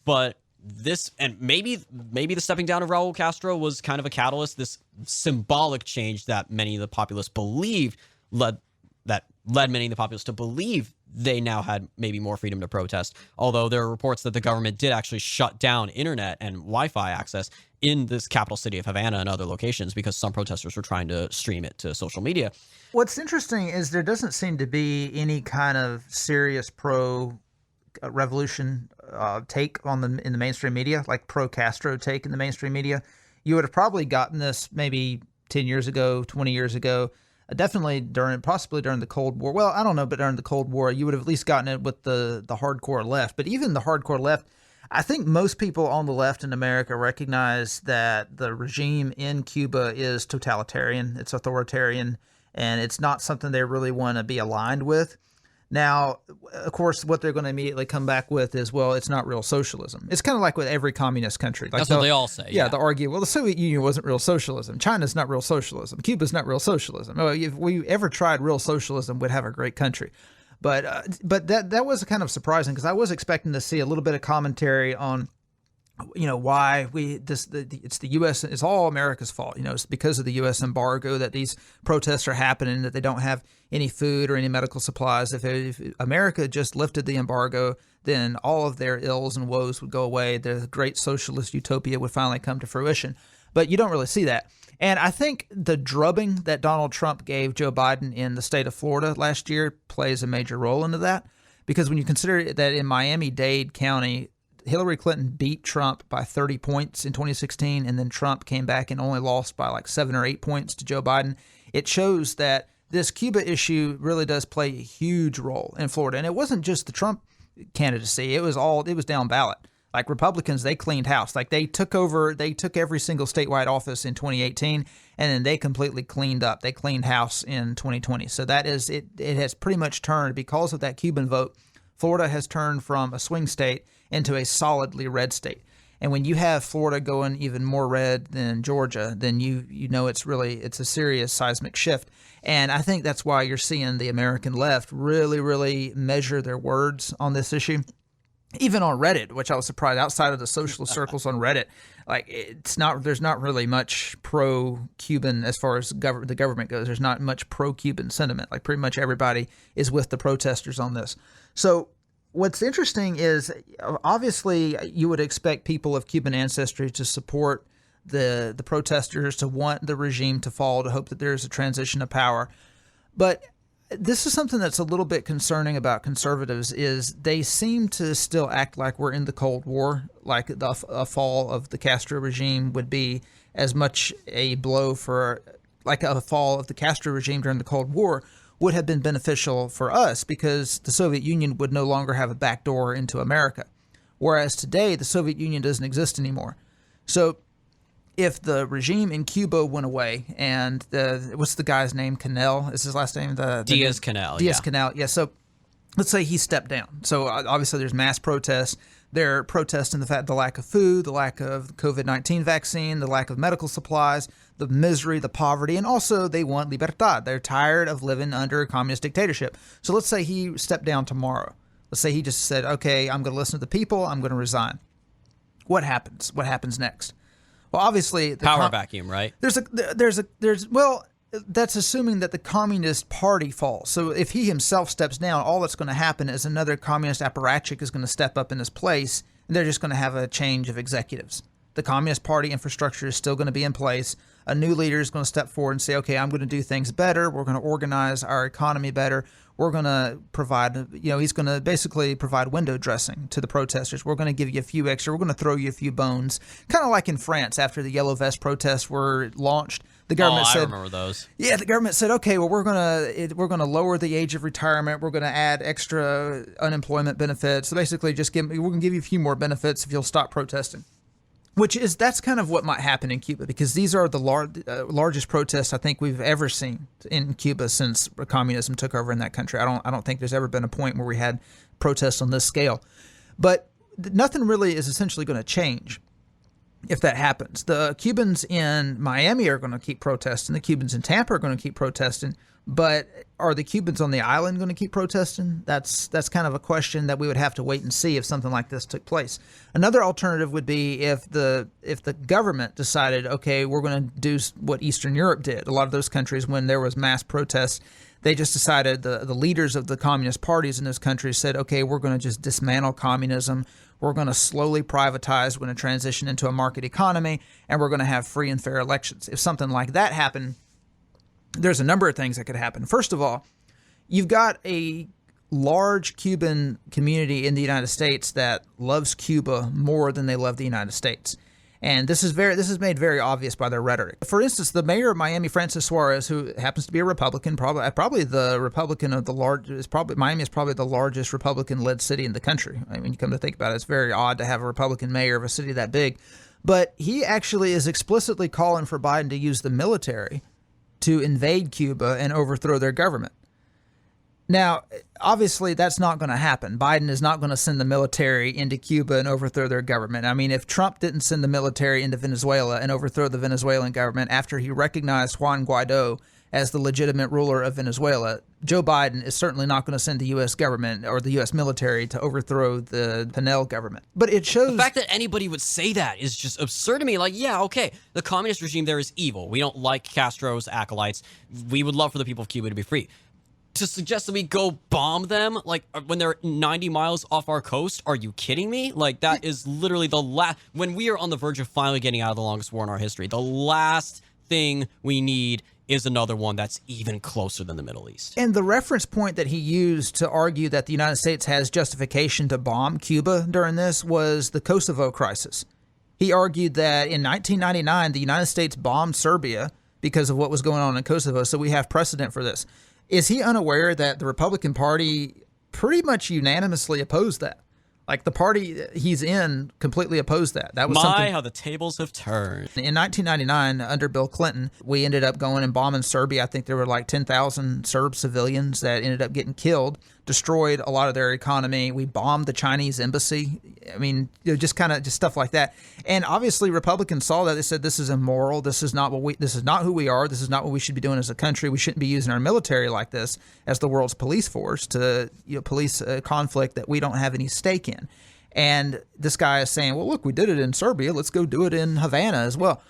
But this, and maybe the stepping down of Raul Castro was kind of a catalyst, this symbolic change that many of the populace believed led many of the populace to believe they now had maybe more freedom to protest. Although there are reports that the government did actually shut down internet and Wi-Fi access in this capital city of Havana and other locations because some protesters were trying to stream it to social media. What's interesting is there doesn't seem to be any kind of serious pro-revolution take in the mainstream media, like pro-Castro take in the mainstream media. You would have probably gotten this maybe 10 years ago, 20 years ago, definitely possibly during the Cold War. Well, I don't know, but during the Cold War, you would have at least gotten it with the hardcore left. But even the hardcore left, I think most people on the left in America recognize that the regime in Cuba is totalitarian, it's authoritarian, and it's not something they really want to be aligned with. Now, of course, what they're going to immediately come back with is, well, it's not real socialism. It's kind of like with every communist country. Like that's what they all say. Yeah, they'll argue, well, the Soviet Union wasn't real socialism. China's not real socialism. Cuba's not real socialism. If we ever tried real socialism, we'd have a great country. But that was kind of surprising because I was expecting to see a little bit of commentary on, why it's the U.S. It's all America's fault. It's because of the U.S. embargo that these protests are happening, that they don't have any food or any medical supplies. If America just lifted the embargo, then all of their ills and woes would go away. The great socialist utopia would finally come to fruition. But you don't really see that. And I think the drubbing that Donald Trump gave Joe Biden in the state of Florida last year plays a major role into that. Because when you consider that in Miami-Dade County, Hillary Clinton beat Trump by 30 points in 2016, and then Trump came back and only lost by like 7 or 8 points to Joe Biden. It shows that this Cuba issue really does play a huge role in Florida. And it wasn't just the Trump candidacy. It was down ballot. Like Republicans, they cleaned house. Like they took every single statewide office in 2018, and then they completely cleaned up. They cleaned house in 2020. So that is, it has pretty much turned, because of that Cuban vote, Florida has turned from a swing state into a solidly red state. And when you have Florida going even more red than Georgia, then you know it's a serious seismic shift. And I think that's why you're seeing the American left really, really measure their words on this issue. Even on Reddit, which I was surprised, outside of the socialist circles on Reddit, there's not really much pro-Cuban as far as the government goes. There's not much pro-Cuban sentiment. Like pretty much everybody is with the protesters on this. So what's interesting is, obviously, you would expect people of Cuban ancestry to support the protesters, to want the regime to fall, to hope that there's a transition of power. But this is something that's a little bit concerning about conservatives, is they seem to still act like we're in the Cold War, like a fall of the Castro regime would be as much a blow for, like a fall of the Castro regime during the Cold War would have been beneficial for us because the Soviet Union would no longer have a backdoor into America. Whereas today, the Soviet Union doesn't exist anymore. So if the regime in Cuba went away, and what's the guy's name? Canel is his last name? Diaz-Canel. Diaz-Canel. Yeah. So let's say he stepped down. So obviously there's mass protests. They're protesting the lack of food, the lack of COVID-19 vaccine, the lack of medical supplies, the misery, the poverty, and also they want libertad. They're tired of living under a communist dictatorship. So let's say he stepped down tomorrow. Let's say he just said, okay, I'm going to listen to the people. I'm going to resign. What happens? What happens next? Well, obviously, the power vacuum, right? Well, that's assuming that the Communist Party falls. So if he himself steps down, all that's going to happen is another communist apparatchik is going to step up in his place, and they're just going to have a change of executives. The Communist Party infrastructure is still going to be in place. A new leader is going to step forward and say, okay, I'm going to do things better. We're going to organize our economy better. We're going to provide, he's going to basically provide window dressing to the protesters. We're going to give you a few extra. We're going to throw you a few bones. Kind of like in France after the Yellow Vest protests were launched. The government said, I remember those. Yeah, the government said, okay, well, we're gonna lower the age of retirement. We're gonna add extra unemployment benefits. So basically, we're gonna give you a few more benefits if you'll stop protesting. That's kind of what might happen in Cuba, because these are the largest protests I think we've ever seen in Cuba since communism took over in that country. I don't think there's ever been a point where we had protests on this scale. But nothing really is essentially going to change if that happens. The Cubans in Miami are going to keep protesting. The Cubans in Tampa are going to keep protesting. But are the Cubans on the island going to keep protesting? That's kind of a question that we would have to wait and see if something like this took place. Another alternative would be if the government decided, okay, we're going to do what Eastern Europe did. A lot of those countries, when there was mass protests, they just decided, the leaders of the communist parties in those countries said, okay, we're going to just dismantle communism. We're going to slowly privatize. We're going to transition into a market economy, and we're going to have free and fair elections. If something like that happened, there's a number of things that could happen. First of all, you've got a large Cuban community in the United States that loves Cuba more than they love the United States. And this is made very obvious by their rhetoric. For instance, the mayor of Miami, Francis Suarez, who happens to be a Republican, probably the Republican of the largest, Miami is probably the largest Republican-led city in the country. I mean, you come to think about it, it's very odd to have a Republican mayor of a city that big. But he actually is explicitly calling for Biden to use the military to invade Cuba and overthrow their government. Now, obviously, that's not going to happen. Biden is not going to send the military into Cuba and overthrow their government. I mean, if Trump didn't send the military into Venezuela and overthrow the Venezuelan government after he recognized Juan Guaido as the legitimate ruler of Venezuela, Joe Biden is certainly not going to send the U.S. government or the U.S. military to overthrow the Pinel government. But it shows... The fact that anybody would say that is just absurd to me. Like, yeah, okay, the communist regime there is evil. We don't like Castro's acolytes. We would love for the people of Cuba to be free. To suggest that we go bomb them, like, when they're 90 miles off our coast, are you kidding me? Like, that is literally the last... When we are on the verge of finally getting out of the longest war in our history, the last thing we need is another one that's even closer than the Middle East. And the reference point that he used to argue that the United States has justification to bomb Cuba during this was the Kosovo crisis. He argued that in 1999, the United States bombed Serbia because of what was going on in Kosovo, so we have precedent for this. Is he unaware that the Republican Party pretty much unanimously opposed that? Like, the party he's in completely opposed that. That was something... how the tables have turned. In 1999, under Bill Clinton, we ended up going and bombing Serbia. I think there were like 10,000 Serb civilians that ended up getting killed, destroyed a lot of their economy. We bombed the Chinese embassy. I mean, just stuff like that. And obviously, Republicans saw that. They said, this is immoral. This is not who we are. This is not what we should be doing as a country. We shouldn't be using our military like this as the world's police force to police a conflict that we don't have any stake in. And this guy is saying, well, look, we did it in Serbia. Let's go do it in Havana as well.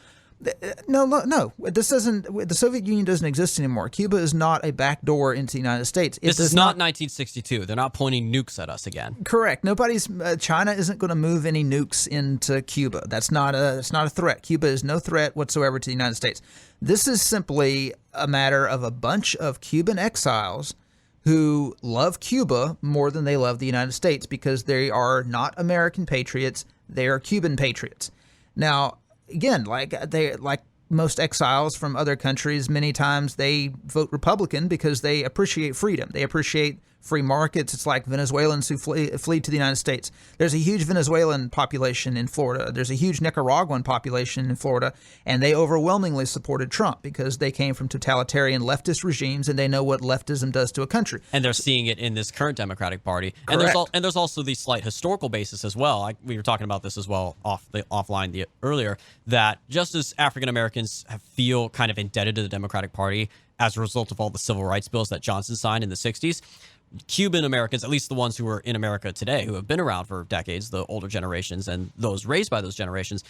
No. This doesn't. The Soviet Union doesn't exist anymore. Cuba is not a backdoor into the United States. This is not 1962. They're not pointing nukes at us again. Correct. China isn't going to move any nukes into Cuba. That's not a threat. Cuba is no threat whatsoever to the United States. This is simply a matter of a bunch of Cuban exiles who love Cuba more than they love the United States because they are not American patriots. They are Cuban patriots. Now, again, like most exiles from other countries, many times they vote Republican because they appreciate freedom. They appreciate free markets. It's like Venezuelans who flee to the United States. There's a huge Venezuelan population in Florida. There's a huge Nicaraguan population in Florida, and they overwhelmingly supported Trump because they came from totalitarian leftist regimes and they know what leftism does to a country. And they're seeing it in this current Democratic Party. Correct. And there's also the slight historical basis as well. We were talking about this as well offline earlier, that just as African Americans feel kind of indebted to the Democratic Party as a result of all the civil rights bills that Johnson signed in the 60s, Cuban Americans, at least the ones who are in America today, who have been around for decades, the older generations and those raised by those generations,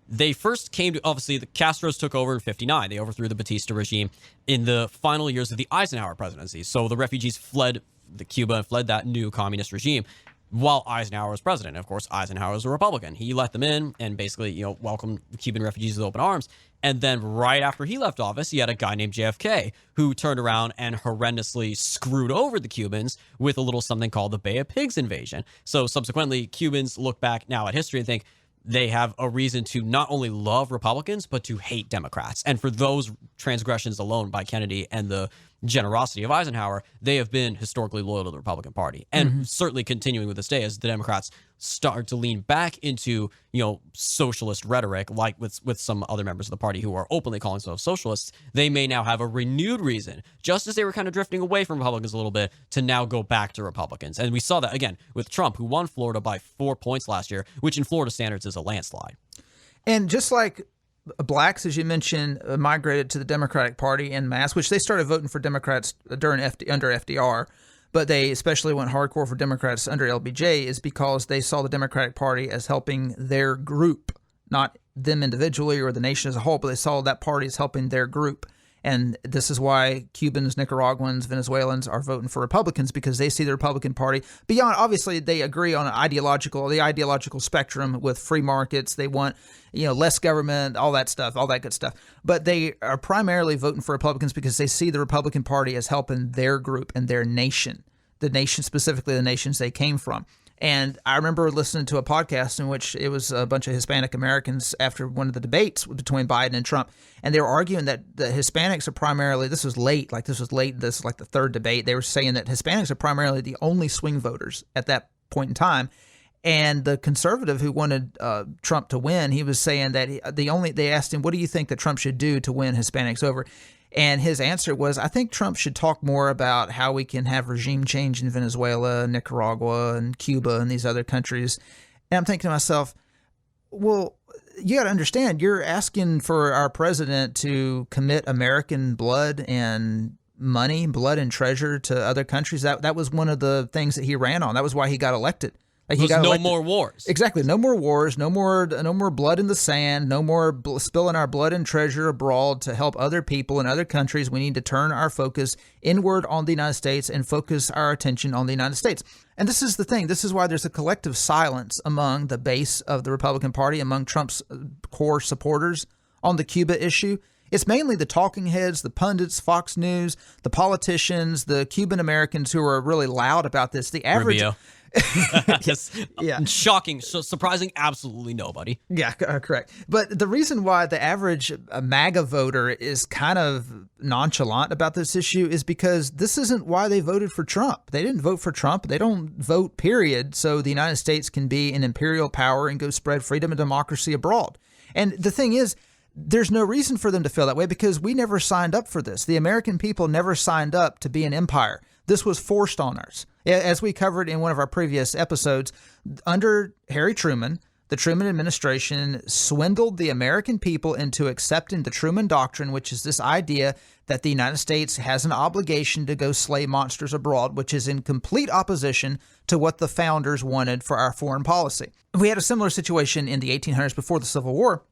they first came to, obviously, the Castros took over in 59. They overthrew the Batista regime in the final years of the Eisenhower presidency. So the refugees fled Cuba and fled that new communist regime. while Eisenhower was president. Of course, Eisenhower was a Republican. He let them in and basically, welcomed Cuban refugees with open arms. And then right after he left office, he had a guy named JFK who turned around and horrendously screwed over the Cubans with a little something called the Bay of Pigs invasion. So subsequently, Cubans look back now at history and think they have a reason to not only love Republicans, but to hate Democrats. And for those transgressions alone by Kennedy and the generosity of Eisenhower, they have been historically loyal to the Republican Party. And certainly continuing with this day as the Democrats start to lean back into, socialist rhetoric, like with some other members of the party who are openly calling themselves socialists, they may now have a renewed reason, just as they were kind of drifting away from Republicans a little bit, to now go back to Republicans. And we saw that, again, with Trump, who won Florida by 4 points last year, which in Florida standards is a landslide. And just like blacks, as you mentioned, migrated to the Democratic Party en masse, which they started voting for Democrats under FDR, but they especially went hardcore for Democrats under LBJ, is because they saw the Democratic Party as helping their group, not them individually or the nation as a whole, but they saw that party as helping their group. And this is why Cubans, Nicaraguans, Venezuelans are voting for Republicans, because they see the Republican Party beyond. Obviously, they agree on the ideological spectrum with free markets. They want, less government, all that stuff, all that good stuff. But they are primarily voting for Republicans because they see the Republican Party as helping their group and their nation, the nation, specifically the nations they came from. And I remember listening to a podcast in which it was a bunch of Hispanic Americans after one of the debates between Biden and Trump. And they were arguing that the Hispanics are primarily, this was like the third debate. They were saying that Hispanics are primarily the only swing voters at that point in time. And the conservative who wanted Trump to win, he was saying that they asked him, what do you think that Trump should do to win Hispanics over? And his answer was, I think Trump should talk more about how we can have regime change in Venezuela, Nicaragua, and Cuba, and these other countries. And I'm thinking to myself, well, you got to understand, you're asking for our president to commit American blood and money, blood and treasure to other countries. That was one of the things that he ran on. That was why he got elected. More wars. Exactly. No more wars. No more blood in the sand. No more spilling our blood and treasure abroad to help other people in other countries. We need to turn our focus inward on the United States and focus our attention on the United States. And this is the thing. This is why there's a collective silence among the base of the Republican Party, among Trump's core supporters on the Cuba issue. It's mainly the talking heads, the pundits, Fox News, the politicians, the Cuban Americans who are really loud about this. The average... Rubio. Yeah. Shocking. So surprising absolutely nobody. Yeah, correct. But the reason why the average MAGA voter is kind of nonchalant about this issue is because this isn't why they voted for Trump. They didn't vote for Trump. They don't vote, period, so the United States can be an imperial power and go spread freedom and democracy abroad. And the thing is, there's no reason for them to feel that way because we never signed up for this. The American people never signed up to be an empire. This was forced on us. As we covered in one of our previous episodes, under Harry Truman, the Truman administration swindled the American people into accepting the Truman Doctrine, which is this idea that the United States has an obligation to go slay monsters abroad, which is in complete opposition to what the founders wanted for our foreign policy. We had a similar situation in the 1800s before the Civil War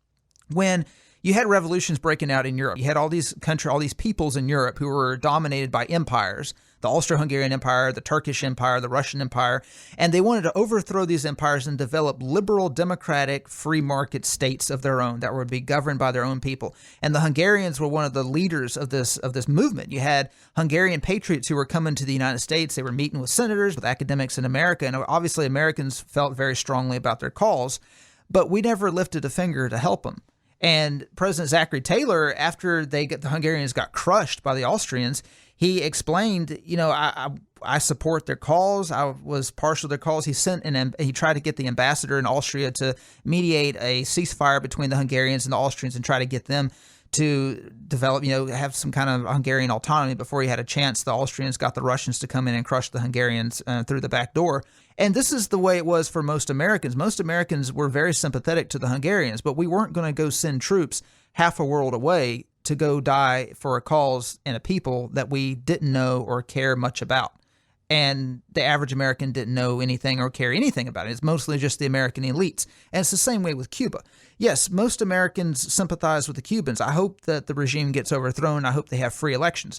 when you had revolutions breaking out in Europe. You had all these peoples in Europe who were dominated by empires, the Austro-Hungarian Empire, the Turkish Empire, the Russian Empire, and they wanted to overthrow these empires and develop liberal, democratic, free market states of their own that would be governed by their own people. And the Hungarians were one of the leaders of this movement. You had Hungarian patriots who were coming to the United States. They were meeting with senators, with academics in America, and obviously Americans felt very strongly about their cause, but we never lifted a finger to help them. And President Zachary Taylor, after the Hungarians got crushed by the Austrians, he explained, I support their cause. I was partial to their cause. He tried to get the ambassador in Austria to mediate a ceasefire between the Hungarians and the Austrians and try to get them to develop, have some kind of Hungarian autonomy. Before he had a chance, the Austrians got the Russians to come in and crush the Hungarians through the back door. And this is the way it was for most Americans. Most Americans were very sympathetic to the Hungarians, but we weren't going to go send troops half a world away to go die for a cause and a people that we didn't know or care much about. And the average American didn't know anything or care anything about it. It's mostly just the American elites. And it's the same way with Cuba. Yes, most Americans sympathize with the Cubans. I hope that the regime gets overthrown. I hope they have free elections.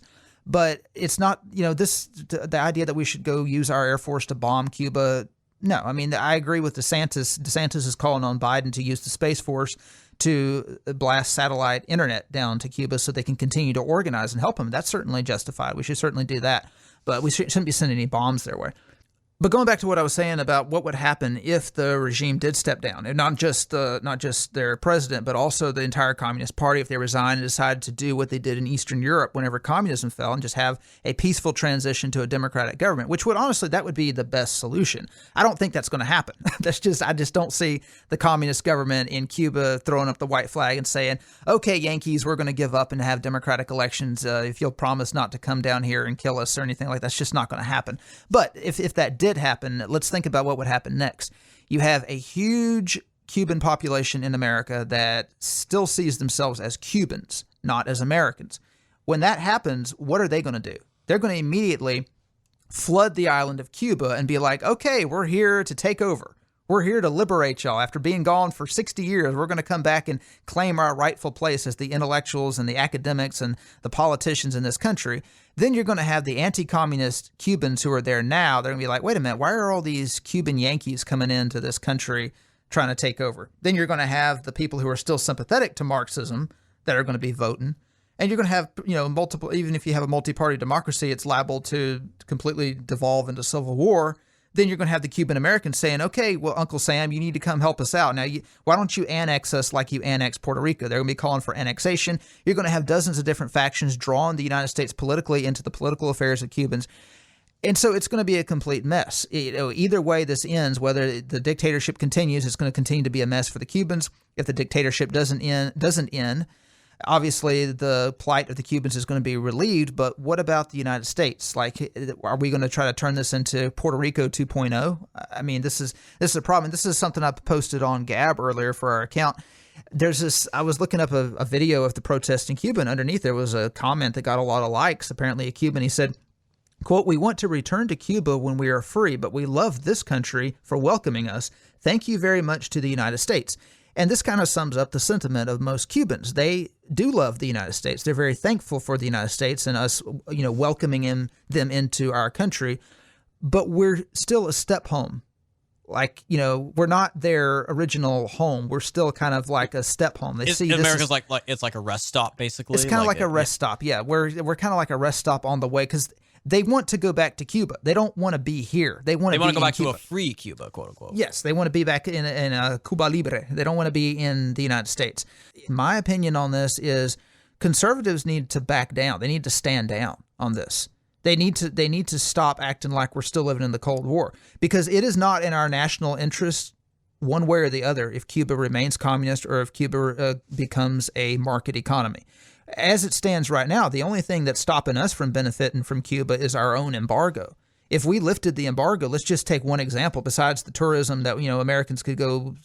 But it's not, the idea that we should go use our Air Force to bomb Cuba, No, I mean, I agree with DeSantis. DeSantis is calling on Biden to use the Space Force to blast satellite internet down to Cuba so they can continue to organize and help them. That's certainly justified. We should certainly do that. But we shouldn't be sending any bombs their way. But going back to what I was saying about what would happen if the regime did step down, and not just their president, but also the entire Communist Party, if they resigned and decided to do what they did in Eastern Europe whenever communism fell and just have a peaceful transition to a democratic government, which would honestly, that would be the best solution. I don't think that's going to happen. I just don't see the communist government in Cuba throwing up the white flag and saying, okay, Yankees, we're going to give up and have democratic elections if you'll promise not to come down here and kill us or anything like that. That's just not going to happen. But if that did happen, let's think about what would happen next. You have a huge Cuban population in America that still sees themselves as Cubans, not as Americans. When that happens, what are they going to do? They're going to immediately flood the island of Cuba and be like, okay, we're here to take over. We're here to liberate y'all. After being gone for 60 years, we're going to come back and claim our rightful place as the intellectuals and the academics and the politicians in this country. Then you're going to have the anti-communist Cubans who are there now. They're going to be like, wait a minute, why are all these Cuban Yankees coming into this country trying to take over? Then you're going to have the people who are still sympathetic to Marxism that are going to be voting. And you're going to have, multiple, even if you have a multi-party democracy, it's liable to completely devolve into civil war. Then you're going to have the Cuban Americans saying, okay, well, Uncle Sam, you need to come help us out. Now, why don't you annex us like you annexed Puerto Rico? They're going to be calling for annexation. You're going to have dozens of different factions drawing the United States politically into the political affairs of Cubans. And so it's going to be a complete mess. Either way this ends, whether the dictatorship continues, it's going to continue to be a mess for the Cubans. If the dictatorship doesn't end, obviously, the plight of the Cubans is going to be relieved, but what about the United States? Like, are we going to try to turn this into Puerto Rico 2.0? I mean, this is a problem. This is something I posted on Gab earlier for our account. I was looking up a video of the protest in Cuba, and underneath there was a comment that got a lot of likes. Apparently, a Cuban, he said, quote, "We want to return to Cuba when we are free, but we love this country for welcoming us. Thank you very much to the United States." And this kind of sums up the sentiment of most Cubans. They do love the United States. They're very thankful for the United States and us, welcoming them into our country. But we're still a step home. Like, we're not their original home. We're still kind of like a step home. America's like it's like a rest stop, basically. It's kind of like a rest stop. Yeah, we're kind of like a rest stop on the way because they want to go back to Cuba. They don't want to be here. They want to go back to a free Cuba, quote unquote. Yes, they want to be back in a Cuba Libre. They don't want to be in the United States. My opinion on this is conservatives need to back down. They need to stand down on this. They need to stop acting like we're still living in the Cold War, because it is not in our national interest one way or the other if Cuba remains communist or if Cuba becomes a market economy. As it stands right now, the only thing that's stopping us from benefiting from Cuba is our own embargo. If we lifted the embargo, let's just take one example. Besides the tourism that Americans could go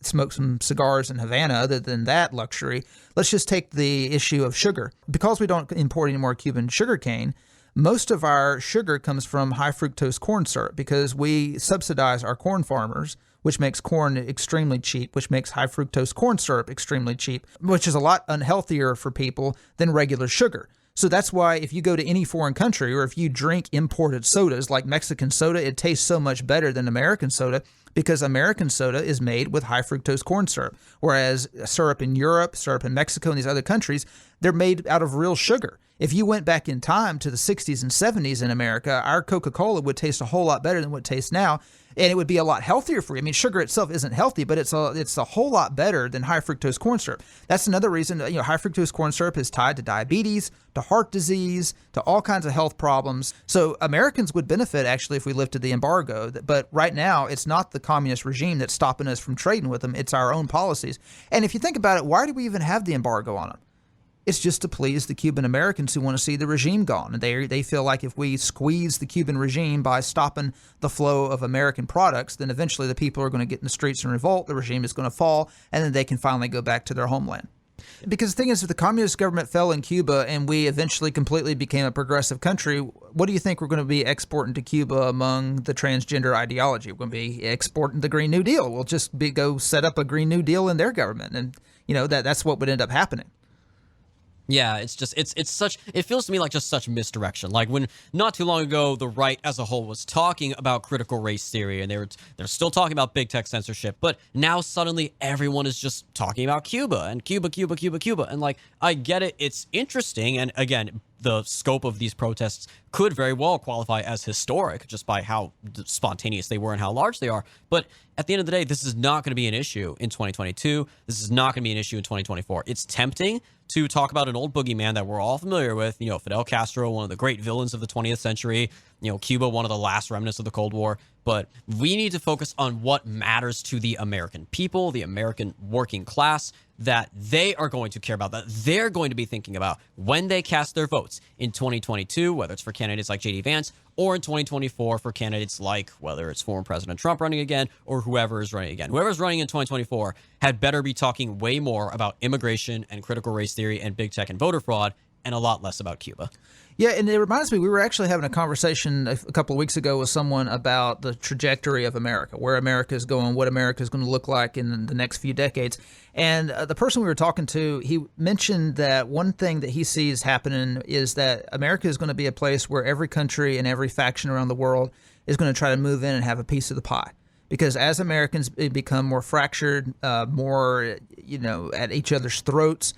smoke some cigars in Havana, other than that luxury, let's just take the issue of sugar. Because we don't import any more Cuban sugar cane, most of our sugar comes from high fructose corn syrup because we subsidize our corn farmers, which makes corn extremely cheap, which makes high fructose corn syrup extremely cheap, which is a lot unhealthier for people than regular sugar. So that's why if you go to any foreign country or if you drink imported sodas like Mexican soda, it tastes so much better than American soda because American soda is made with high fructose corn syrup, whereas syrup in Europe, syrup in Mexico, and these other countries, they're made out of real sugar. If you went back in time to the 60s and 70s in America, our Coca-Cola would taste a whole lot better than what it tastes now, and it would be a lot healthier for you. I mean, sugar itself isn't healthy, but it's a whole lot better than high fructose corn syrup. That's another reason high fructose corn syrup is tied to diabetes, to heart disease, to all kinds of health problems. So Americans would benefit actually if we lifted the embargo. But right now, it's not the communist regime that's stopping us from trading with them. It's our own policies. And if you think about it, why do we even have the embargo on them? It's just to please the Cuban Americans who want to see the regime gone. And they feel like if we squeeze the Cuban regime by stopping the flow of American products, then eventually the people are going to get in the streets and revolt, the regime is going to fall, and then they can finally go back to their homeland. Because the thing is, if the communist government fell in Cuba and we eventually completely became a progressive country, what do you think we're going to be exporting to Cuba among the transgender ideology? We're going to be exporting the Green New Deal. We'll just go set up a Green New Deal in their government. And, that's what would end up happening. Yeah, it's just it's such it feels to me like just such misdirection. Like when not too long ago the right as a whole was talking about critical race theory and they're still talking about big tech censorship, but now suddenly everyone is just talking about Cuba and Cuba. And like I get it, it's interesting, and again, the scope of these protests could very well qualify as historic just by how spontaneous they were and how large they are. But at the end of the day, this is not going to be an issue in 2022. This is not going to be an issue in 2024. It's tempting to talk about an old boogeyman that we're all familiar with, Fidel Castro, one of the great villains of the 20th century, Cuba, one of the last remnants of the Cold War. But we need to focus on what matters to the American people, the American working class, that they are going to care about, that they're going to be thinking about when they cast their votes in 2022, whether it's for candidates like J.D. Vance, or in 2024 for candidates like, whether it's former President Trump running again or whoever is running again. Whoever's running in 2024 had better be talking way more about immigration and critical race theory and big tech and voter fraud and a lot less about Cuba. Yeah, and it reminds me, we were actually having a conversation a couple of weeks ago with someone about the trajectory of America, where America is going, what America is going to look like in the next few decades. And the person we were talking to, he mentioned that one thing that he sees happening is that America is going to be a place where every country and every faction around the world is going to try to move in and have a piece of the pie. Because as Americans become more fractured, more, at each other's throats,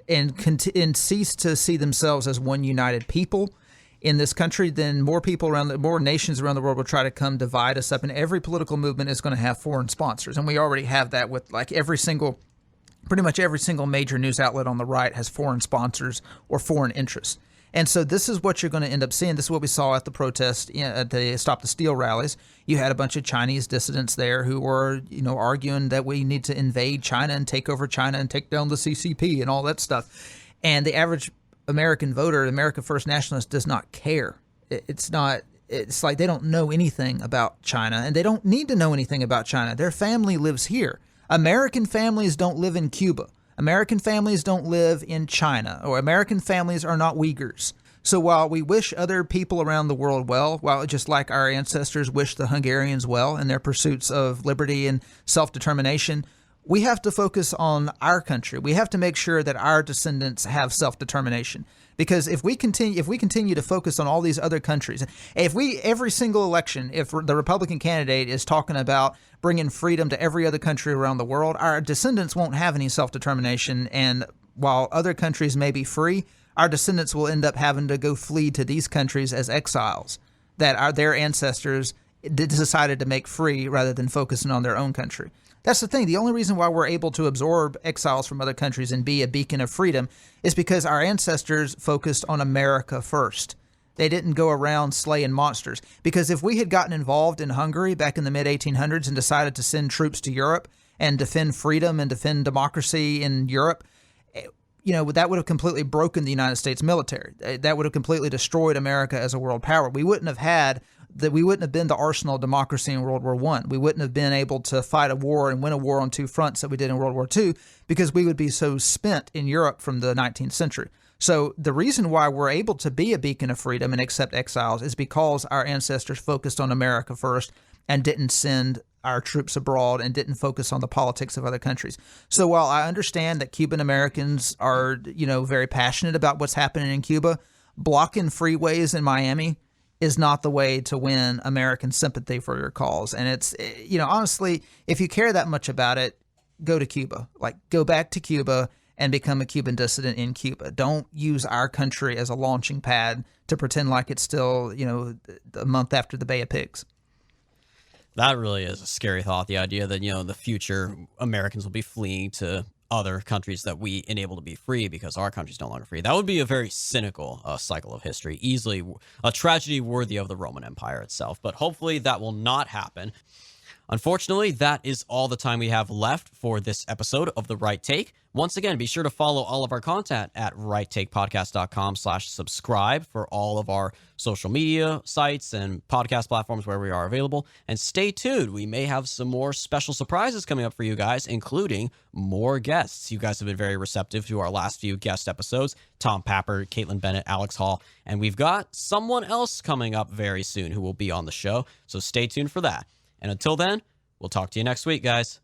and cease to see themselves as one united people in this country, then more nations around the world will try to come divide us up, and every political movement is going to have foreign sponsors. And we already have that with pretty much every single major news outlet on the right has foreign sponsors or foreign interests. And so this is what you're going to end up seeing. This is what we saw at the protest, at the Stop the Steal rallies. You had a bunch of Chinese dissidents there who were, arguing that we need to invade China and take over China and take down the CCP and all that stuff. And the average American voter, America First nationalist, does not care. It's like they don't know anything about China, and they don't need to know anything about China. Their family lives here. American families don't live in Cuba. American families don't live in China, or American families are not Uyghurs. So while we wish other people around the world well, just like our ancestors wish the Hungarians well in their pursuits of liberty and self-determination, we have to focus on our country. We have to make sure that our descendants have self-determination. Because if we continue to focus on all these other countries, every single election, if the Republican candidate is talking about bringing freedom to every other country around the world, our descendants won't have any self-determination. And while other countries may be free, our descendants will end up having to go flee to these countries as exiles that their ancestors decided to make free rather than focusing on their own country. That's the thing. The only reason why we're able to absorb exiles from other countries and be a beacon of freedom is because our ancestors focused on America first. They didn't go around slaying monsters. Because if we had gotten involved in Hungary back in the mid-1800s and decided to send troops to Europe and defend freedom and defend democracy in Europe, that would have completely broken the United States military. That would have completely destroyed America as a world power. We wouldn't have been the arsenal of democracy in World War I. We wouldn't have been able to fight a war and win a war on two fronts that we did in World War II because we would be so spent in Europe from the 19th century. So the reason why we're able to be a beacon of freedom and accept exiles is because our ancestors focused on America first and didn't send our troops abroad and didn't focus on the politics of other countries. So while I understand that Cuban Americans are, very passionate about what's happening in Cuba, blocking freeways in Miami is not the way to win American sympathy for your cause. And it's, honestly, if you care that much about it, go to Cuba. Go back to Cuba and become a Cuban dissident in Cuba. Don't use our country as a launching pad to pretend like it's still, a month after the Bay of Pigs. That really is a scary thought, the idea that, the future Americans will be fleeing to other countries that we enable to be free because our country's no longer free. That would be a very cynical cycle of history, easily a tragedy worthy of the Roman Empire itself. But hopefully that will not happen. Unfortunately, that is all the time we have left for this episode of The Right Take. Once again, be sure to follow all of our content at righttakepodcast.com/subscribe for all of our social media sites and podcast platforms where we are available. And stay tuned. We may have some more special surprises coming up for you guys, including more guests. You guys have been very receptive to our last few guest episodes. Tom Papper, Caitlyn Bennett, Alex Hall, and we've got someone else coming up very soon who will be on the show. So stay tuned for that. And until then, we'll talk to you next week, guys.